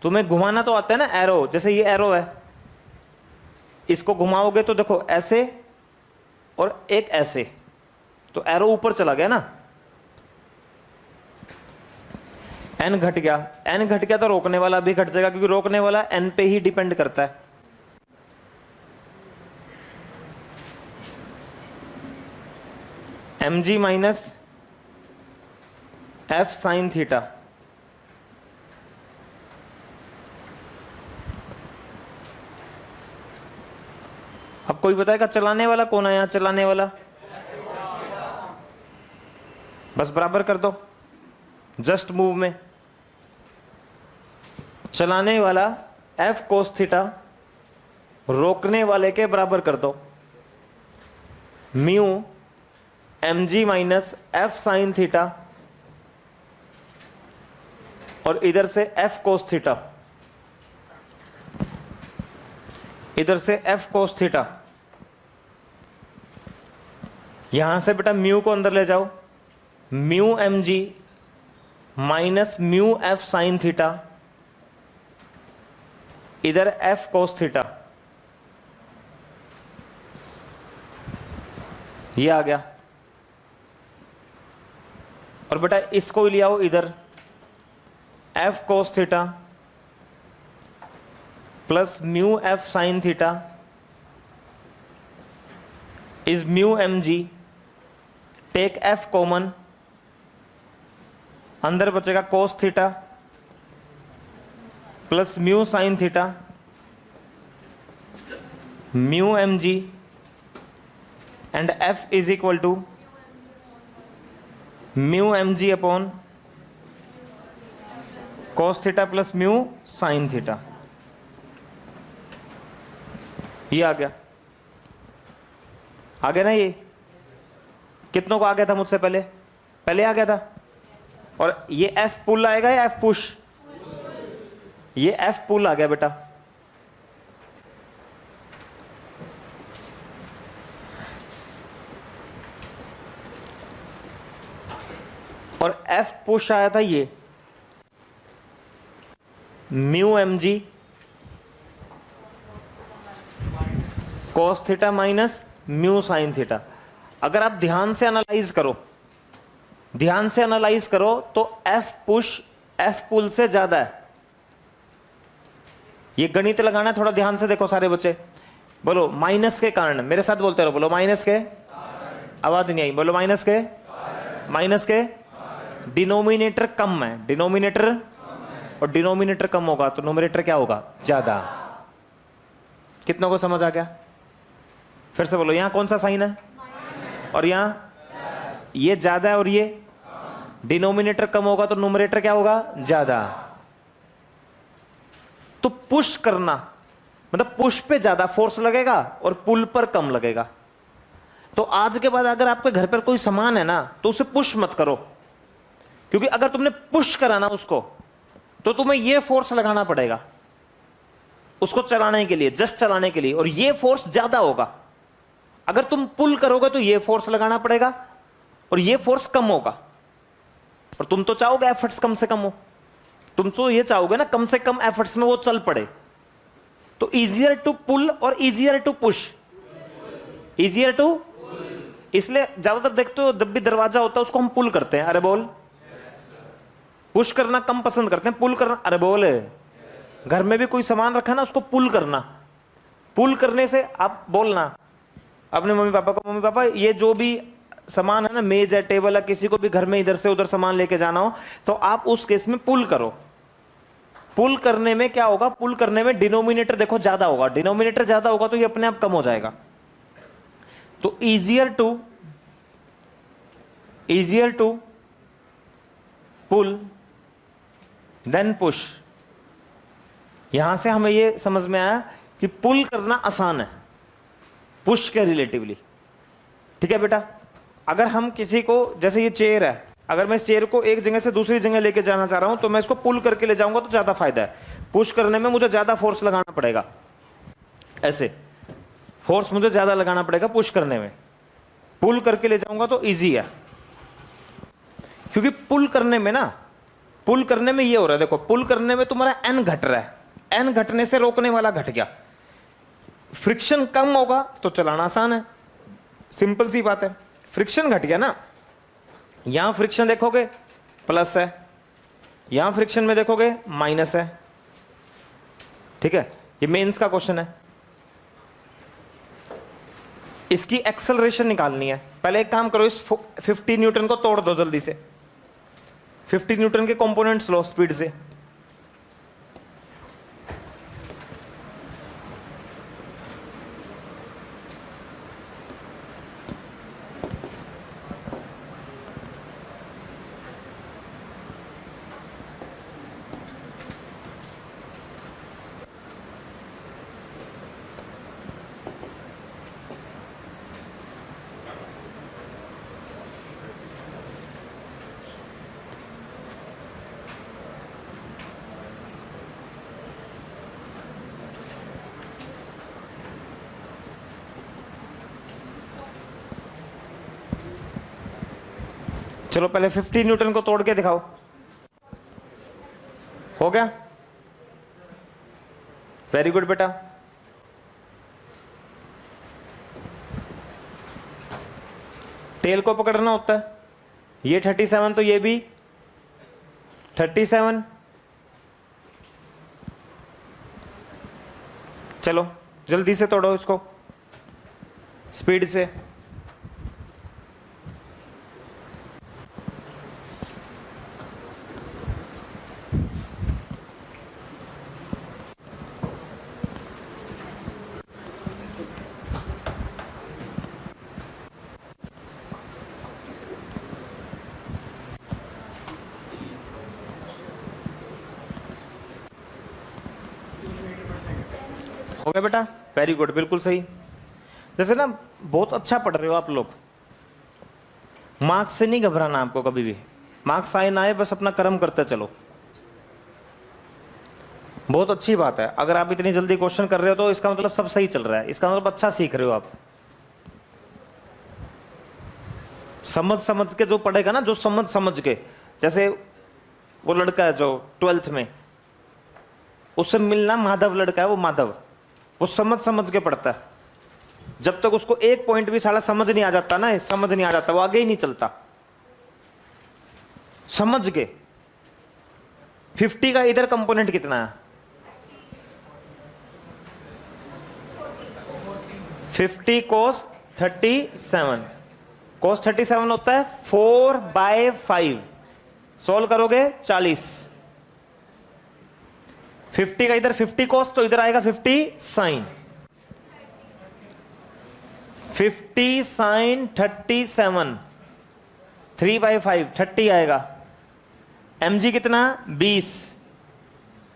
तुम्हें घुमाना तो आता है ना एरो, जैसे ये एरो है, इसको घुमाओगे तो देखो ऐसे और एक ऐसे, तो एरो ऊपर चला गया ना। एन घट गया, एन घट गया तो रोकने वाला भी घट जाएगा, क्योंकि रोकने वाला एन पे ही डिपेंड करता है। M g minus f sine theta. अब कोई बताएगा चलाने वाला कौन है, यहां चलाने वाला, बस बराबर कर दो जस्ट मूव में। चलाने वाला एफ कोस थीटा, रोकने वाले के बराबर कर दो mu M g minus f sine theta, और इधर से एफ कोस थीटा, इधर से एफ कोस थीटा। यहां से बेटा म्यू को अंदर ले जाओ, mu M g minus mu f sine theta, इधर एफ कोस थीटा। ये आ गया। और बेटा इसको ले आओ इधर, f cos theta plus mu f sine theta is mu M g. Take f common, अंदर बचेगा cos theta plus mu sine theta, mu M g, and f is equal to mu M g upon cos theta plus mu sine theta. ये आ गया, आ गया ना। ये कितनों को आ गया था मुझसे पहले, पहले आ गया था। और ये एफ पुल आएगा या एफ पुश, ये एफ पुल आ गया बेटा, और एफ पुश आया था ये mu M g cos theta minus mu sine theta. अगर आप ध्यान से एनालाइज करो, ध्यान से एनालाइज करो तो एफ पुश एफ पुल से ज्यादा है। ये गणित लगाना है, थोड़ा ध्यान से देखो सारे बच्चे। बोलो माइनस के कारण, मेरे साथ बोलते रहो, बोलो माइनस के, आवाज नहीं आई, बोलो माइनस के, माइनस के डिनोमिनेटर कम है, डिनोमिनेटर, और डिनोमिनेटर कम होगा तो नोमिनेटर क्या होगा, ज्यादा। कितनों को समझ आ गया? फिर से बोलो, यहां कौन सा साइन है और यहां ये ज्यादा है और ये डिनोमिनेटर कम होगा तो नोमिनेटर क्या होगा, ज्यादा। तो पुश करना मतलब पुश पे ज्यादा फोर्स लगेगा और पुल पर कम लगेगा। तो आज के बाद अगर आपके घर पर कोई सामान है ना तो उसे पुश मत करो, क्योंकि अगर तुमने पुश करा ना उसको तो तुम्हें यह फोर्स लगाना पड़ेगा उसको चलाने के लिए, जस्ट चलाने के लिए, और यह फोर्स ज्यादा होगा। अगर तुम पुल करोगे तो यह फोर्स लगाना पड़ेगा और यह फोर्स कम होगा। और तुम तो चाहोगे एफर्ट्स कम से कम हो, तुम तो ये चाहोगे ना कम से कम एफर्ट्स में वो चल पड़े। तो इजियर टू पुल और easier to push, easier to, इसलिए ज्यादातर देखते हो जब भी दरवाजा होता है उसको हम पुल करते हैं, अरे बोल। पुश करना कम पसंद करते हैं, पुल करना, अरे बोल। घर में भी कोई सामान रखा ना उसको पुल करना, पुल करने से आप बोलना अपने मम्मी पापा को, मम्मी पापा ये जो भी सामान है ना, मेज है, टेबल है, किसी को भी घर में इधर से उधर सामान लेके जाना हो तो आप उस केस में पुल करो। पुल करने में क्या होगा, पुल करने में डिनोमिनेटर देखो ज्यादा होगा, डिनोमिनेटर ज्यादा होगा तो ये अपने आप कम हो जाएगा। तो easier to pull than push. यहां से हमें यह समझ में आया कि पुल करना आसान है पुश के रिलेटिवली। ठीक है बेटा, अगर हम किसी को, जैसे ये चेयर है, अगर मैं इस चेयर को एक जगह से दूसरी जगह लेके जाना चाह रहा हूं तो मैं इसको पुल करके ले जाऊंगा तो ज्यादा फायदा है। पुश करने में मुझे ज्यादा फोर्स लगाना पड़ेगा, ऐसे फोर्स मुझे ज्यादा लगाना पड़ेगा पुश करने में। पुल करके ले जाऊंगा तो इजी है, क्योंकि पुल करने में ना, पुल करने में ये हो रहा है, देखो पुल करने में तुम्हारा एन घट रहा है, एन घटने से रोकने वाला घट गया। फ्रिक्शन कम होगा तो चलाना आसान है, सिंपल सी बात है। फ्रिक्शन घट गया ना, यहां फ्रिक्शन देखोगे प्लस है, यहां फ्रिक्शन में देखोगे माइनस है। ठीक है, ये मेंस का क्वेश्चन है। इसकी एक्सेलरेशन निकालनी है। पहले एक काम करो, इस 50 न्यूटन को तोड़ दो जल्दी से, 50 न्यूटन के कंपोनेंट्स लो स्पीड से। चलो पहले 50 न्यूटन को तोड़ के दिखाओ। हो गया, वेरी गुड बेटा। टेल को पकड़ना होता है, ये 37 तो ये भी 37। चलो जल्दी से तोड़ो इसको स्पीड से। हो गया बेटा, वेरी गुड, बिल्कुल सही। जैसे ना बहुत अच्छा पढ़ रहे हो आप लोग, मार्क्स से नहीं घबराना आपको कभी भी, मार्क्स आए ना आए बस अपना कर्म करते चलो। बहुत अच्छी बात है। अगर आप इतनी जल्दी क्वेश्चन कर रहे हो तो इसका मतलब सब सही चल रहा है, इसका मतलब अच्छा सीख रहे हो आप। समझ समझ के जो पढ़ेगा ना, जो समझ समझ के, जैसे वो लड़का है जो 12th में, उससे मिलना, माधव लड़का है वो, माधव, वो समझ समझ के पढ़ता है। जब तक उसको एक पॉइंट भी साला समझ नहीं आ जाता ना, समझ नहीं आ जाता, वो आगे ही नहीं चलता। समझ के 50 का इधर कंपोनेंट कितना है? 50 cos 37, cos 37 होता है 4/5, सोल्व करोगे 40। 50 का इधर 50 cos, तो इधर आएगा 50 sin। 50 sin 37, 3/5, 30 आएगा। mg कितना? 20।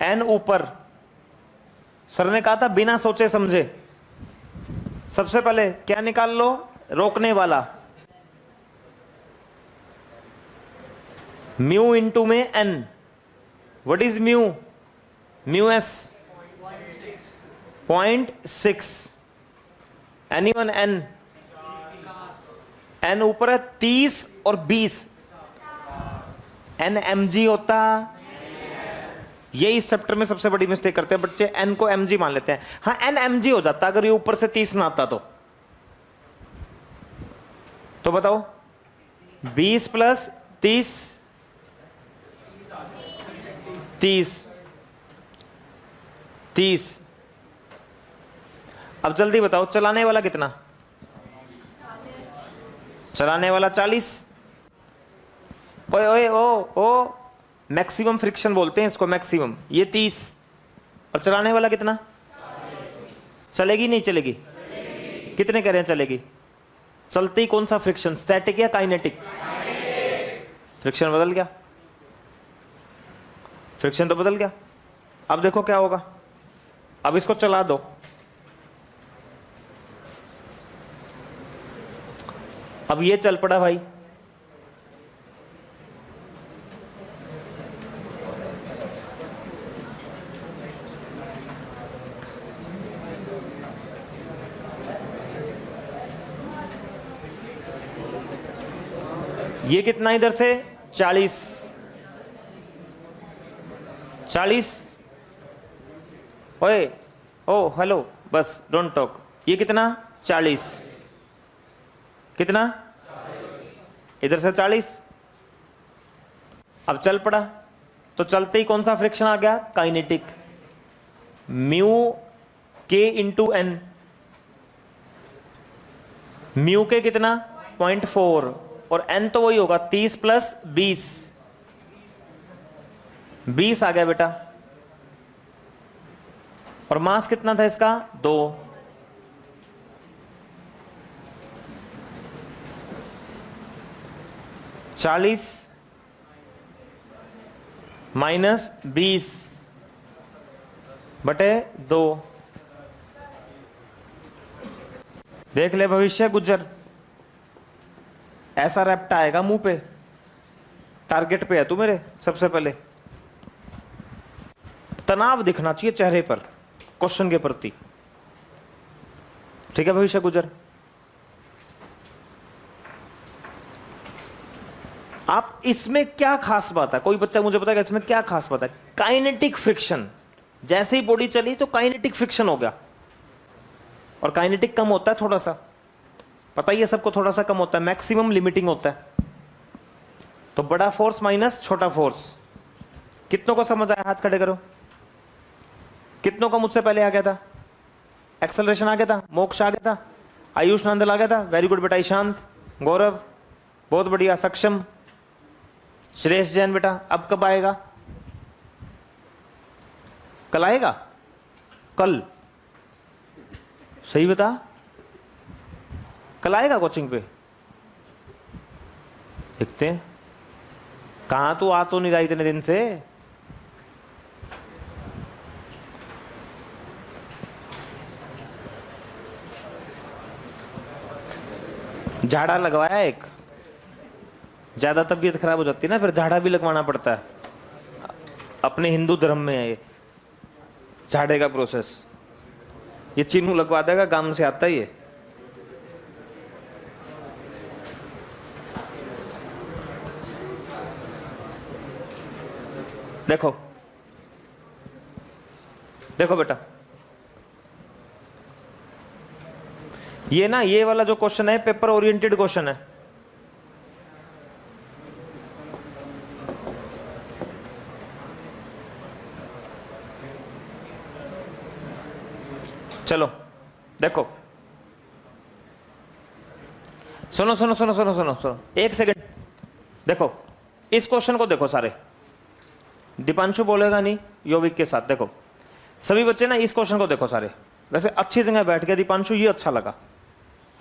n ऊपर। सर ने कहा था बिना सोचे समझे। सबसे पहले क्या निकाल लो? रोकने वाला। म्यू इंटू में n। What is mu? Mu s 0.6। Anyone n? n ऊपर है 30 और 20। n mg होता? ये इस चैप्टर में सबसे बड़ी मिस्टेक करते हैं बच्चे, n को mg मान लेते हैं। हाँ n mg हो जाता अगर ये ऊपर से 30 ना आता तो बताओ 20 प्लस 30, 30। अब जल्दी बताओ चलाने वाला कितना? चलाने वाला 40। ओए ओए ओ मैक्सिमम फ्रिक्शन बोलते हैं इसको, मैक्सिमम। ये 30 और चलाने वाला कितना? चलेगी नहीं चलेगी? कितने कह रहे हैं चलेगी? चलते ही कौन सा फ्रिक्शन, स्टैटिक या काइनेटिक? फ्रिक्शन बदल गया, फ्रिक्शन तो बदल गया। अब देखो क्या होगा, अब इसको चला दो। अब ये चल पड़ा भाई, ये कितना इधर से? 40। ओए ओ हेलो, बस डोंट टॉक। ये कितना? 40। कितना? इधर से 40। अब चल पड़ा, तो चलते ही कौन सा फ्रिक्शन आ गया? काइनेटिक। म्यू के इंटू एन। म्यू के कितना? 0.4 और n तो वही होगा 30 प्लस 20। 20 आ गया बेटा। और मास कितना था इसका? 2। चालीस माइनस 20 बटे 2। देख ले भविष्य गुज्जर, ऐसा रैप्टा आएगा मुंह पे। टारगेट पे है तू मेरे। सबसे पहले तनाव दिखना चाहिए चेहरे पर क्वेश्चन के प्रति, ठीक है भविष्य गुज्जर? आप इसमें क्या खास बात है? कोई बच्चा मुझे बताएगा इसमें क्या खास बात है? Kinetic friction. जैसे ही बॉडी चली तो काइनेटिक फ्रिक्शन हो गया, और काइनेटिक कम होता है थोड़ा सा, पता ही है सबको, थोड़ा सा कम होता है, मैक्सिमम लिमिटिंग होता है। तो बड़ा फोर्स माइनस छोटा फोर्स। कितनों को समझ आया? हाथ खड़े करो। कितनों को मुझसे पहले आ गया था? एक्सेलरेशन आ गया था, मोक्ष आ गया था, आयुष नंदल आ गया था। वेरी गुड बेटा। ईशांत, गौरव, बहुत बढ़िया। सक्षम, श्रेष्ठ जैन बेटा। अब कब आएगा? कल आएगा? कल? सही बता, कल आएगा कोचिंग पे? देखते हैं। कहां तू आ तो नहीं रहा इतने दिन से? झाड़ा लगवाया एक, ज्यादा तबीयत खराब हो जाती है ना, फिर झाड़ा भी लगवाना पड़ता है। अपने हिंदू धर्म में है ये। झाड़ेगा प्रोसेस, ये चिन्ह लगवा देगा, काम से आता ही है। देखो देखो बेटा, ये ना, ये वाला जो क्वेश्चन है पेपर ओरिएंटेड क्वेश्चन है। चलो देखो, सुनो सुनो सुनो सुनो सुनो सुनो, एक सेकंड। देखो इस क्वेश्चन को देखो सारे, दीपांशु बोलेगा नहीं योविक के साथ। देखो सभी बच्चे ना इस क्वेश्चन को देखो सारे। वैसे अच्छी जगह बैठ गया दीपांशु, ये अच्छा लगा,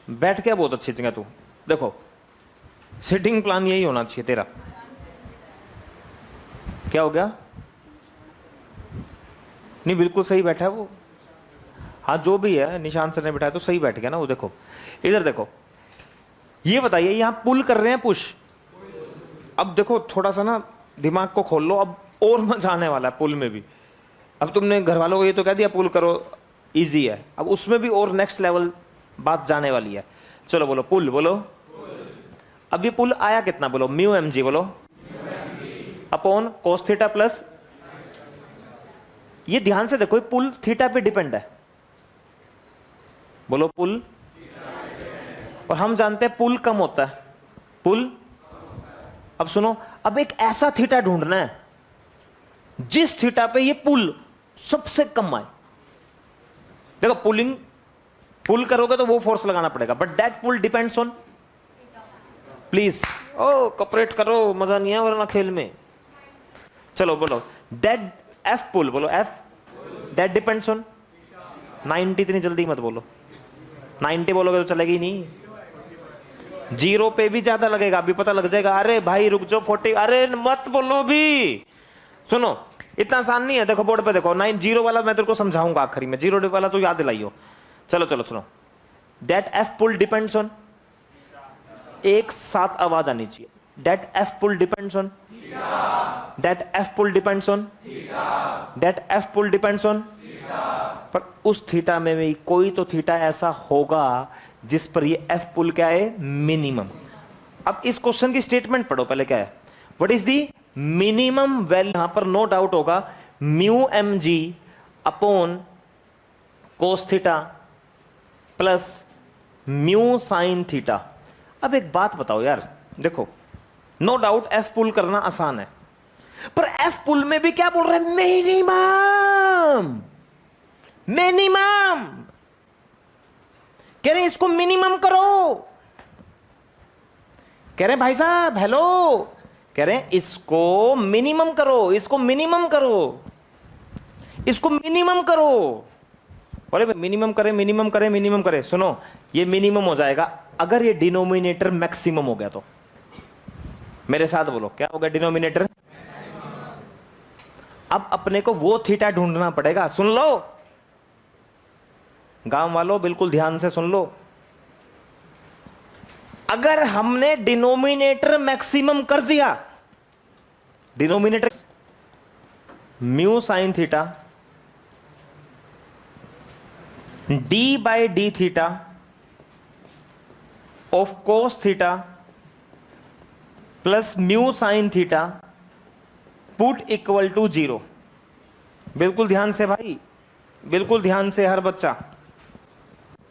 बैठ गया बहुत अच्छी जगह तू। देखो सिटिंग प्लान यही होना चाहिए तेरा। क्या हो गया? नहीं बिल्कुल सही बैठा है वो। हाँ जो भी है, निशान सर ने बैठाया तो सही बैठ गया ना वो। देखो इधर देखो, ये बताइए यहां पुल कर रहे हैं पुश। अब देखो थोड़ा सा ना दिमाग को खोल लो, अब और मजा आने वाला है पुल में भी। अब तुमने घर वालों को ये तो कह दिया पुल करो इजी है, अब उसमें भी और नेक्स्ट लेवल बात जाने वाली है। चलो बोलो पुल, बोलो। अब ये पुल आया कितना? बोलो म्यू एम जी, बोलो अपॉन कोस थीटा प्लस। ये ध्यान से देखो, पुल थीटा पे डिपेंड है। बोलो पुल, और हम जानते हैं पुल कम होता है, पुल। अब सुनो, अब एक ऐसा थीटा ढूंढना है जिस थीटा पे ये पुल सबसे कम आए। देखो पुलिंग, पुल करोगे तो वो फोर्स लगाना पड़ेगा, but that pull depends on, please oh cooperate करो, मजा नहीं है वरना खेल में। चलो बोलो दैट एफ पुल, बोलो एफ दैट डिपेंड्स ऑन 90। इतनी जल्दी मत बोलो, 90 बोलोगे तो चलेगी नहीं, 0 पे भी ज्यादा लगेगा, अभी पता लग जाएगा। अरे भाई रुक जाओ 40, अरे मत बोलो भी। सुनो इतना आसान नहीं है, देखो बोर्ड पे देखो, 90 वाला मैं तेरे को समझाऊंगा आखिरी में, 0 वाला तो याद दिलाइयो। चलो चलो सुनो, that f pull depends on, एक साथ आवाज आनी चाहिए, that f pull depends on, that f pull depends on, that f pull depends on. पर उस थीटा में भी कोई तो थीटा ऐसा होगा जिस पर ये एफ पुल क्या है? मिनिमम। अब इस क्वेश्चन की स्टेटमेंट पढ़ो पहले, क्या है? What is the minimum value? यहां पर नो डाउट होगा mu M g upon cos theta plus mu sine theta. अब एक बात बताओ यार, देखो नो डाउट एफ पुल करना आसान है, पर एफ पुल में भी क्या बोल रहे हैं? मिनिमम, मिनिमम कह रहे हैं इसको मिनिमम करो। कह रहे हैं भाई साहब हेलो, कह रहे हैं इसको मिनिमम करो, इसको मिनिमम करो, इसको मिनिमम करो। बोले मिनिमम करे, मिनिमम करे, मिनिमम करे। सुनो ये मिनिमम हो जाएगा अगर ये डिनोमिनेटर मैक्सिमम हो गया तो। मेरे साथ बोलो क्या हो गया? डिनोमिनेटर। अब अपने को वो थीटा ढूंढना पड़ेगा। सुन लो गांव वालों, बिल्कुल ध्यान से सुन लो। अगर हमने डिनोमिनेटर मैक्सिमम कर दिया, denominator mu sine theta d by d theta of cos theta plus mu sine theta put equal to 0। बिल्कुल ध्यान से भाई, बिल्कुल ध्यान से हर बच्चा।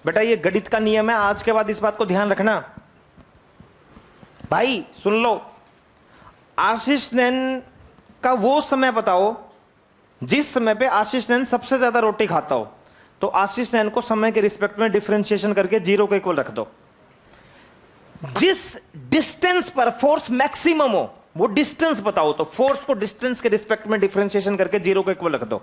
बेटा ये गणित का नियम है, आज के बाद इस बात को ध्यान रखना। भाई सुन लो, आशीष नैन का वो समय बताओ जिस समय पे आशीष नैन सबसे ज्यादा रोटी खाता हो, तो आशीष नैन को समय के रिस्पेक्ट में डिफरेंशिएशन करके 0 के इक्वल रख दो। जिस डिस्टेंस पर फोर्स मैक्सिमम हो वो डिस्टेंस बताओ, तो फोर्स को डिस्टेंस के रिस्पेक्ट में डिफरेंशिएशन करके 0 के इक्वल रख दो।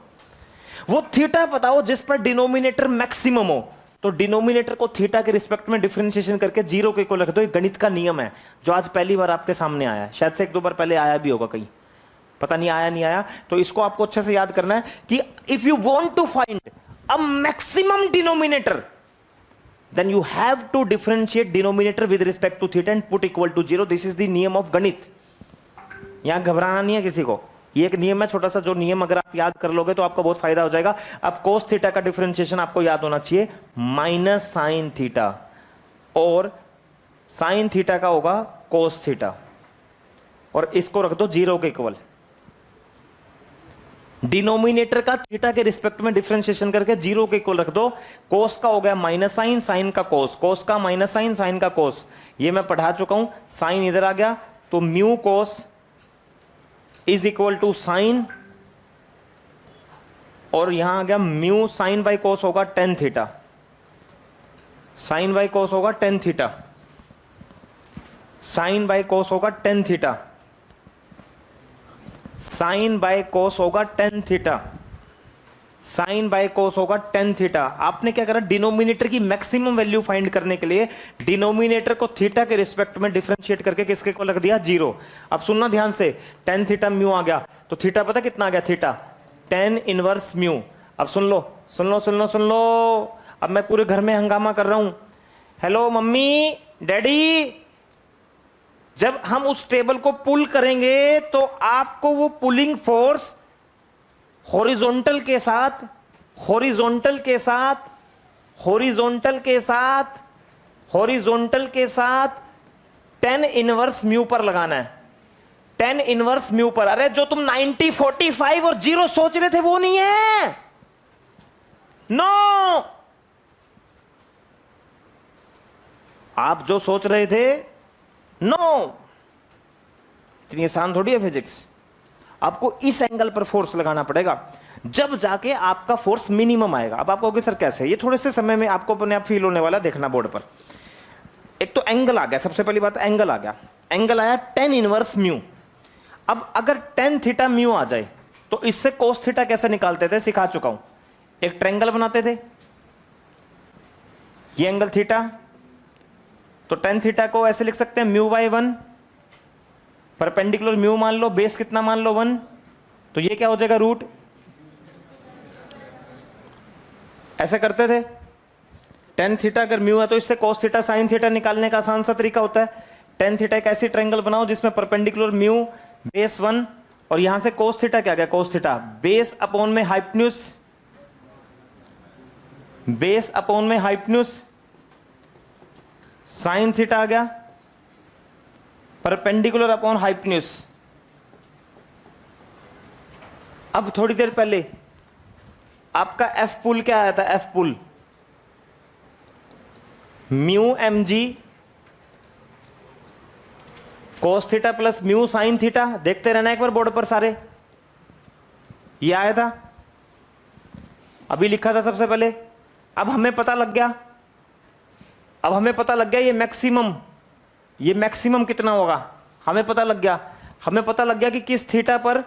वो थीटा बताओ जिस पर डिनोमिनेटर मैक्सिमम हो, तो डिनोमिनेटर को थीटा के रिस्पेक्ट में डिफरेंशिएशन करके 0 के इक्वल रख दो। ये गणित का नियम है जो आज पहली बार आपके सामने आया है, शायद से 1-2 बार पहले आया भी होगा कहीं, पता नहीं आया नहीं आया। तो इसको आपको अच्छे से याद करना है कि if you want to find a maximum denominator then you have to differentiate denominator with respect to theta and put equal to 0. This is the नियम of गणित। यहां घबराना नहीं है किसी को, ये एक नियम है छोटा सा, जो नियम अगर आप याद कर लोगे तो आपको बहुत फायदा हो जाएगा। अब कोस थीटा का डिफरेंशिएशन आपको याद होना चाहिए, माइनस साइन थीटा, और साइन थीटा का होगा कोस थीटा, और इसको रख दो 0 के इक्वल। डिनोमिनेटर का थीटा के रिस्पेक्ट में डिफरेंशिएशन करके 0 के इक्वल रख दो। कोस का हो गया माइनस साइन, साइन का कोस, कोस का माइनस साइन, साइन का कोस, ये मैं पढ़ा चुका हूं। साइन इधर आ गया तो mu cos is equal to sine, और यहां आ गया म्यू साइन बाई कोस होगा tan theta, sine by cos होगा tan theta, sine by cos होगा tan theta, sine by cos होगा tan theta, sine by cos होगा टेन थीटा। आपने क्या करा, डिनोमिनेटर की मैक्सिमम वैल्यू फाइंड करने के लिए डिनोमिनेटर को थीटा के रिस्पेक्ट में डिफरेंशिएट करके किसके को रख दिया, 0। अब सुनना ध्यान से, टेन थीटा म्यू आ गया, तो थीटा पता कितना आ गया, थीटा टेन इनवर्स म्यू। अब सुन लो सुन लो सुन लो सुन लो, अब मैं पूरे घर में हंगामा कर रहा हूं, हेलो मम्मी डैडी, जब हम उस टेबल को पुल करेंगे तो आपको वो पुलिंग फोर्स हॉरिजॉन्टल के साथ, हॉरिजॉन्टल के साथ, हॉरिजॉन्टल के साथ, हॉरिजॉन्टल के साथ 10 इनवर्स म्यू पर लगाना है, 10 इनवर्स म्यू पर। अरे जो तुम 90, 45 और 0 सोच रहे थे वो नहीं है, नो आप जो सोच रहे थे, नो इतनी आसान थोड़ी है फिजिक्स। आपको इस एंगल पर फोर्स लगाना पड़ेगा, जब जाके आपका फोर्स मिनिमम आएगा। अब आप कहोगे सर कैसे, ये थोड़े से समय में आपको अपने आप फील होने वाला, देखना बोर्ड पर। एक तो एंगल आ गया, सबसे पहली बात एंगल आ गया, एंगल आया 10 इनवर्स म्यू। अब अगर 10 थीटा म्यू आ जाए तो इससे कोस थीटा कैसे निकालते थे, सिखा चुका हूं। एक ट्रायंगल बनाते थे, ये एंगल थीटा, तो 10 थीटा को ऐसे लिख सकते हैं म्यू बाई 1, परपेंडिकुलर म्यू मान लो, बेस कितना मान लो 1, तो ये क्या हो जाएगा रूट। ऐसे करते थे। 10 थीटा अगर म्यू है तो इससे कोस थीटा साइन थीटा निकालने का आसान सा तरीका होता है। 10 थीटा एक ऐसी ट्रायंगल बनाओ जिसमें परपेंडिकुलर म्यू, बेस 1, और यहां से कोस थीटा क्या गया, कोस थीटा बेस अपॉन में हाइपोटेन्यूज, बेस अपॉन में हाइपोटेन्यूज, साइन थीटा आ गया परपेंडिकुलर अपॉन हाइपोटेन्यूज। अब थोड़ी देर पहले आपका एफ पुल क्या आया था, f pull mu M g cos theta plus mu sine theta. देखते रहना एक बार बोर्ड पर सारे, ये आया था, अभी लिखा था सबसे पहले। अब हमें पता लग गया, अब हमें पता लग गया ये मैक्सिमम कितना होगा, हमें पता लग गया। हमें पता लग गया कि किस थीटा पर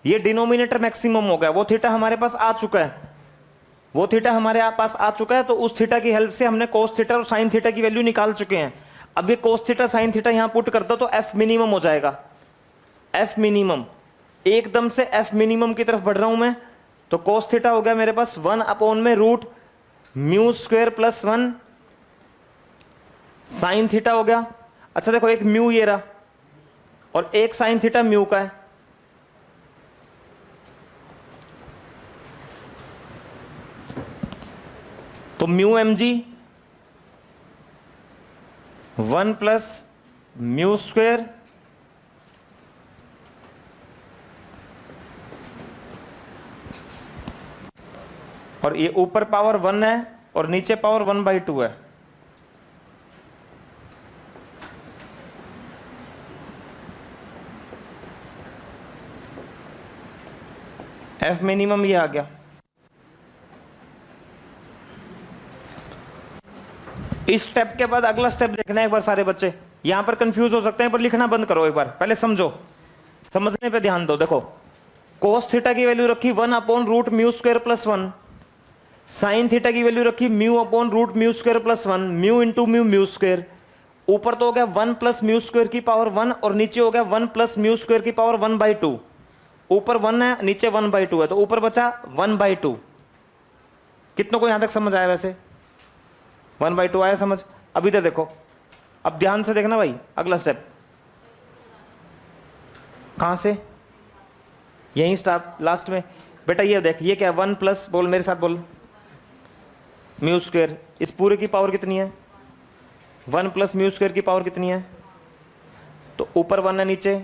ये डिनोमिनेटर मैक्सिमम हो गया। वो थीटा हमारे पास आ चुका है, वो थीटा हमारे पास आ चुका है, तो उस थीटा की हेल्प से हमने कोस थीटा और साइन थीटा की वैल्यू निकाल चुके हैं। अब ये कोस थीटा साइन थीटा यहां पुट कर दो तो एफ मिनिमम हो जाएगा, एफ मिनिमम। एकदम से एफ मिनिमम की तरफ बढ़ रहा हूं मैं, तो कोस थीटा हो गया मेरे पास 1 अपॉन में root mu square plus 1, sine theta हो गया। अच्छा देखो, एक म्यू ये रहा और एक साइन थीटा म्यू का है, तो mu M g 1 plus mu square और ये ऊपर पावर 1 है और नीचे पावर 1/2 है। एफ मिनिमम ये आ गया। इस स्टेप के बाद अगला स्टेप देखना है एक बार सारे बच्चे, यहां पर कंफ्यूज हो सकते हैं पर लिखना बंद करो, एक बार पहले समझो, समझने पे ध्यान दो। देखो कोस थीटा की वैल्यू रखी 1 upon root mu square plus 1, sine theta की वैल्यू रखी mu upon root mu square plus 1, mu into mu mu square. ऊपर तो हो गया 1 प्लस म्यू स्क्वायर की पावर 1 और नीचे हो गया 1 प्लस म्यू स्क्वायर की पावर 1/2। ऊपर 1 है नीचे 1/2 है, तो ऊपर बचा 1/2। कितनों को यहां तक समझ आया, वैसे 1/2 आया समझ। अभी तो देखो, अब ध्यान से देखना भाई, अगला स्टेप कहां से, यहीं स्टॉप लास्ट में। बेटा ये देख, ये क्या, 1 प्लस, बोल मेरे साथ बोल, म्यू स्क्वायर। इस पूरे की पावर कितनी है? 1 प्लस म्यू स्क्वायर की पावर कितनी है? तो ऊपर 1 है, नीचे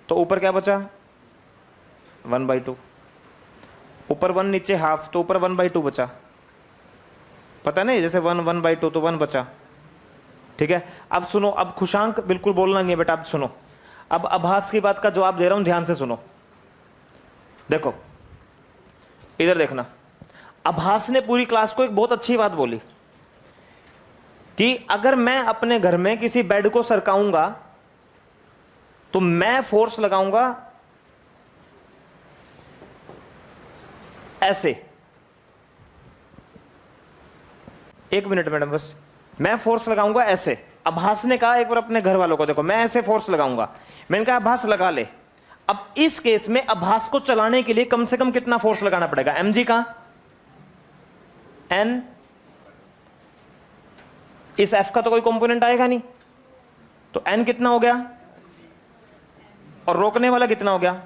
तो ऊपर क्या बचा? 1/2। ऊपर 1 नीचे हाफ, तो ऊपर 1/2 बचा। पता नहीं, जैसे 1/2 तो 1 बचा। ठीक है, अब सुनो, अब खुशांक बिल्कुल बोलना नहीं है बेटा, अब सुनो। अब आभास की बात का जवाब दे रहा हूं, ध्यान से सुनो। देखो इधर देखना, आभास ने पूरी क्लास को एक बहुत अच्छी बात बोली कि अगर मैं अपने घर में किसी बेड को सरकाऊंगा तो मैं फोर्स लगाऊंगा ऐसे। एक मिनट मैडम, बस, मैं फोर्स लगाऊंगा ऐसे। आभास ने कहा एक बार अपने घर वालों को, देखो मैं ऐसे फोर्स लगाऊंगा। मैंने कहा आभास लगा ले। अब इस केस में आभास को चलाने के लिए कम से कम कितना फोर्स लगाना पड़ेगा? mg का n, इस f का तो कोई कंपोनेंट आएगा नहीं, तो n कितना हो गया? और रोकने वाला कितना हो गया?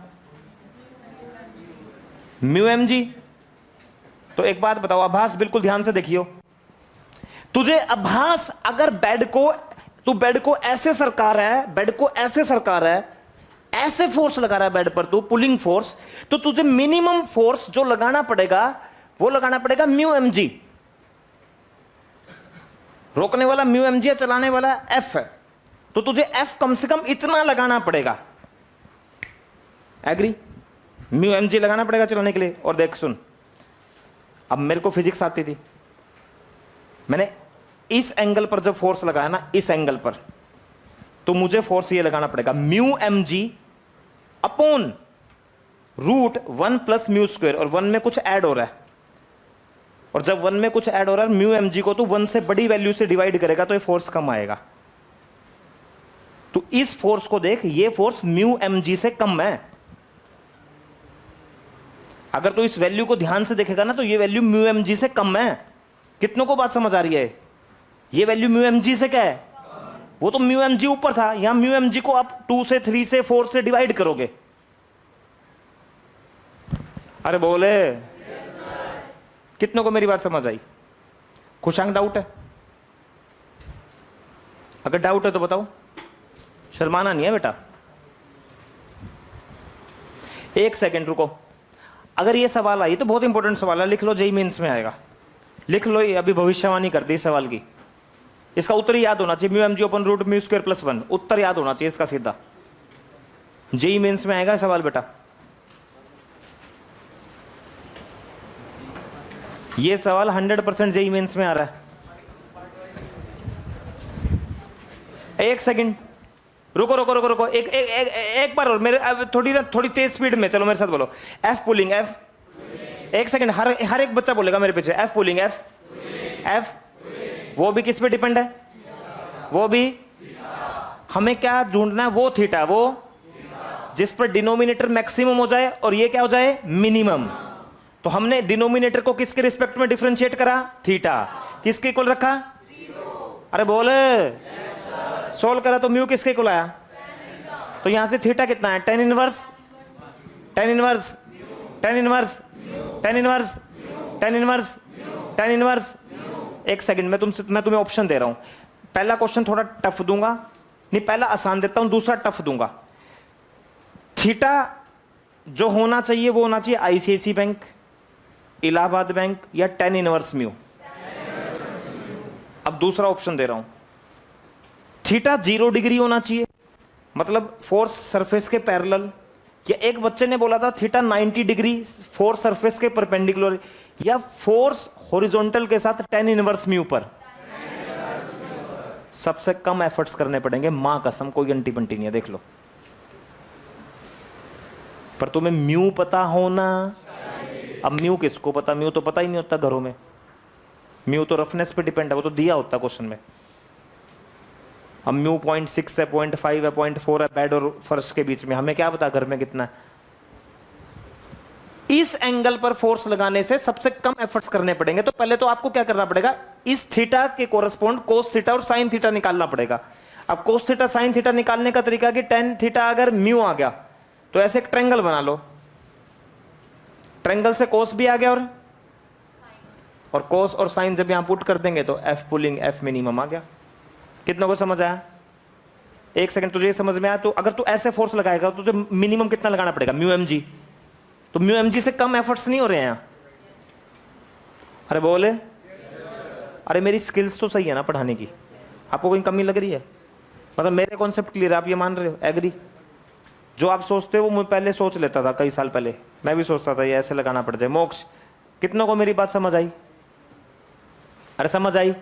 Mu mg। तो एक बात बताओ आभास, बिल्कुल ध्यान से देखियो, तुझे आभास अगर तू बेड को ऐसे सरका रहा है, बेड को ऐसे सरका रहा है, ऐसे फोर्स लगा रहा है बेड पर तू, पुलिंग फोर्स, तो तुझे मिनिमम फोर्स जो लगाना पड़ेगा वो लगाना पड़ेगा म्यू mg। रोकने वाला म्यू mg है, चलाने वाला f है, तो तुझे f कम से कम इतना लगाना पड़ेगा। एग्री? म्यू mg लगाना पड़ेगा चलाने के लिए। और देख सुन, अब मेरे को फिजिक्स आती थी, मैंने इस एंगल पर जब फोर्स लगाया ना, इस एंगल पर, तो मुझे फोर्स ये लगाना पड़ेगा mu mg upon √1 plus mu square. और 1 में कुछ ऐड हो रहा है, और जब 1 में कुछ ऐड हो रहा है म्यू mg को तो 1 से बड़ी वैल्यू से डिवाइड करेगा तो ये फोर्स कम आएगा। तो इस फोर्स को देख, ये फोर्स म्यू mg से कम है। अगर तो इस वैल्यू को ध्यान से देखेगा ना, तो ये वैल्यू म्यू mg से कम है। कितनों को बात समझ आ रही है? ये वैल्यू म्यू mg से क्या है? वो तो म्यू mg ऊपर था, यहां म्यू mg को आप 2 से 3 से 4 से डिवाइड करोगे। अरे बोले कितनों को मेरी बात समझ आई? खुशांक डाउट है? अगर डाउट है तो बताओ, शर्माना नहीं है बेटा। एक सेकंड रुको, अगर ये सवाल आई तो बहुत इंपॉर्टेंट सवाल है, लिख लो, जेईई मेंस में आएगा, लिख लो। ये अभी भविष्यवाणी कर दी इस सवाल की, इसका उत्तर याद होना चाहिए, mu mg upon root mu square plus 1। उत्तर याद होना चाहिए इसका सीधा, जेईई मेंस में आएगा सवाल बेटा। ये सवाल 100% जेईई मेंस में आ रहा है। एक सेकंड रुको रुको रुको रुको, एक बार और, मेरे थोड़ी तेज स्पीड में चलो, मेरे साथ बोलो, एफ पुलिंग एफ। एक सेकंड, हर एक बच्चा बोलेगा मेरे पीछे, एफ पुलिंग एफ। एफ वो भी किस पे डिपेंड है? वो भी, हमें क्या ढूंढना है? वो थीटा, वो जिस पर डिनोमिनेटर मैक्सिमम हो जाए और ये क्या हो जाए? मिनिमम। तो हमने डिनोमिनेटर को किसके रिस्पेक्ट में डिफरेंशिएट करा? थीटा। किसके इक्वल रखा? अरे बोले, सोल्व करा तो म्यू किसके इक्वल आया? तो यहां से थीटा कितना है? tan inverse, tan inverse, tan inverse, tan inverse, tan inverse, tan inverse. एक सेकंड, मैं तुम्हें ऑप्शन दे रहा हूं। पहला क्वेश्चन थोड़ा टफ दूंगा, नहीं पहला आसान देता हूं, दूसरा टफ दूंगा। थीटा जो होना चाहिए वो होना चाहिए आईसीआईसी बैंक, इलाहाबाद बैंक या tan इनवर्स म्यू। अब दूसरा ऑप्शन दे रहा हूं, थीटा 0 डिग्री होना चाहिए, मतलब फोर्स सरफेस के पैरेलल, या एक बच्चे ने बोला था थीटा 90 डिग्री फोर्स सरफेस के परपेंडिकुलर, या फोर्स हॉरिजॉन्टल के साथ tan इनवर्स म्यू पर। सबसे कम एफर्ट्स करने पड़ेंगे, मां कसम, कोई अंटी बंटी नहीं है, देख लो। पर तुम्हें म्यू पता होना। अब म्यू किसको पता? म्यू तो पता ही नहीं होता घरों में, म्यू तो रफनेस पे डिपेंड है, वो तो दिया होता क्वेश्चन में। अब म्यू 0.6 है, 0.5 है, 0.4 है, बेड और फर्श के बीच में, हमें क्या पता घर में कितना है? इस एंगल पर फोर्स लगाने से सबसे कम एफर्ट्स करने पड़ेंगे। तो पहले तो आपको क्या करना पड़ेगा? इस थीटा के कोरस्पोंड कोस थीटा और साइन थीटा निकालना पड़ेगा। अब कोस थीटा साइन थीटा निकालने का तरीका कि tan थीटा अगर म्यू आ गया तो ऐसे एक ट्रायंगल बना लो, ट्रायंगल से कोस भी आ गया और कोस और साइन जब यहां पुट कर देंगे तो एफ पुलिंग एफ मिनिमम आ गया। कितनों को समझ आया? एक सेकंड, तुझे समझ में आया? तो अगर तू ऐसे फोर्स लगाएगा तो तुझे मिनिमम कितना लगाना पड़ेगा? Mu M G. तो म्यू एम जी से कम एफर्ट्स नहीं हो रहे हैं यहां। अरे बोले, अरे मेरी स्किल्स तो सही है ना पढ़ाने की? आपको कोई कमी लग रही है? मतलब मेरे कॉन्सेप्ट क्लियर है, आप ये मान रहे हो? एग्री? जो आप सोचते हो वो मैं पहले सोच लेता था, कई साल पहले मैं भी सोचता था ये ऐसे लगाना पड़ जाए। मोक्ष, कितनों को मेरी बात समझ आई? अरे समझ आई?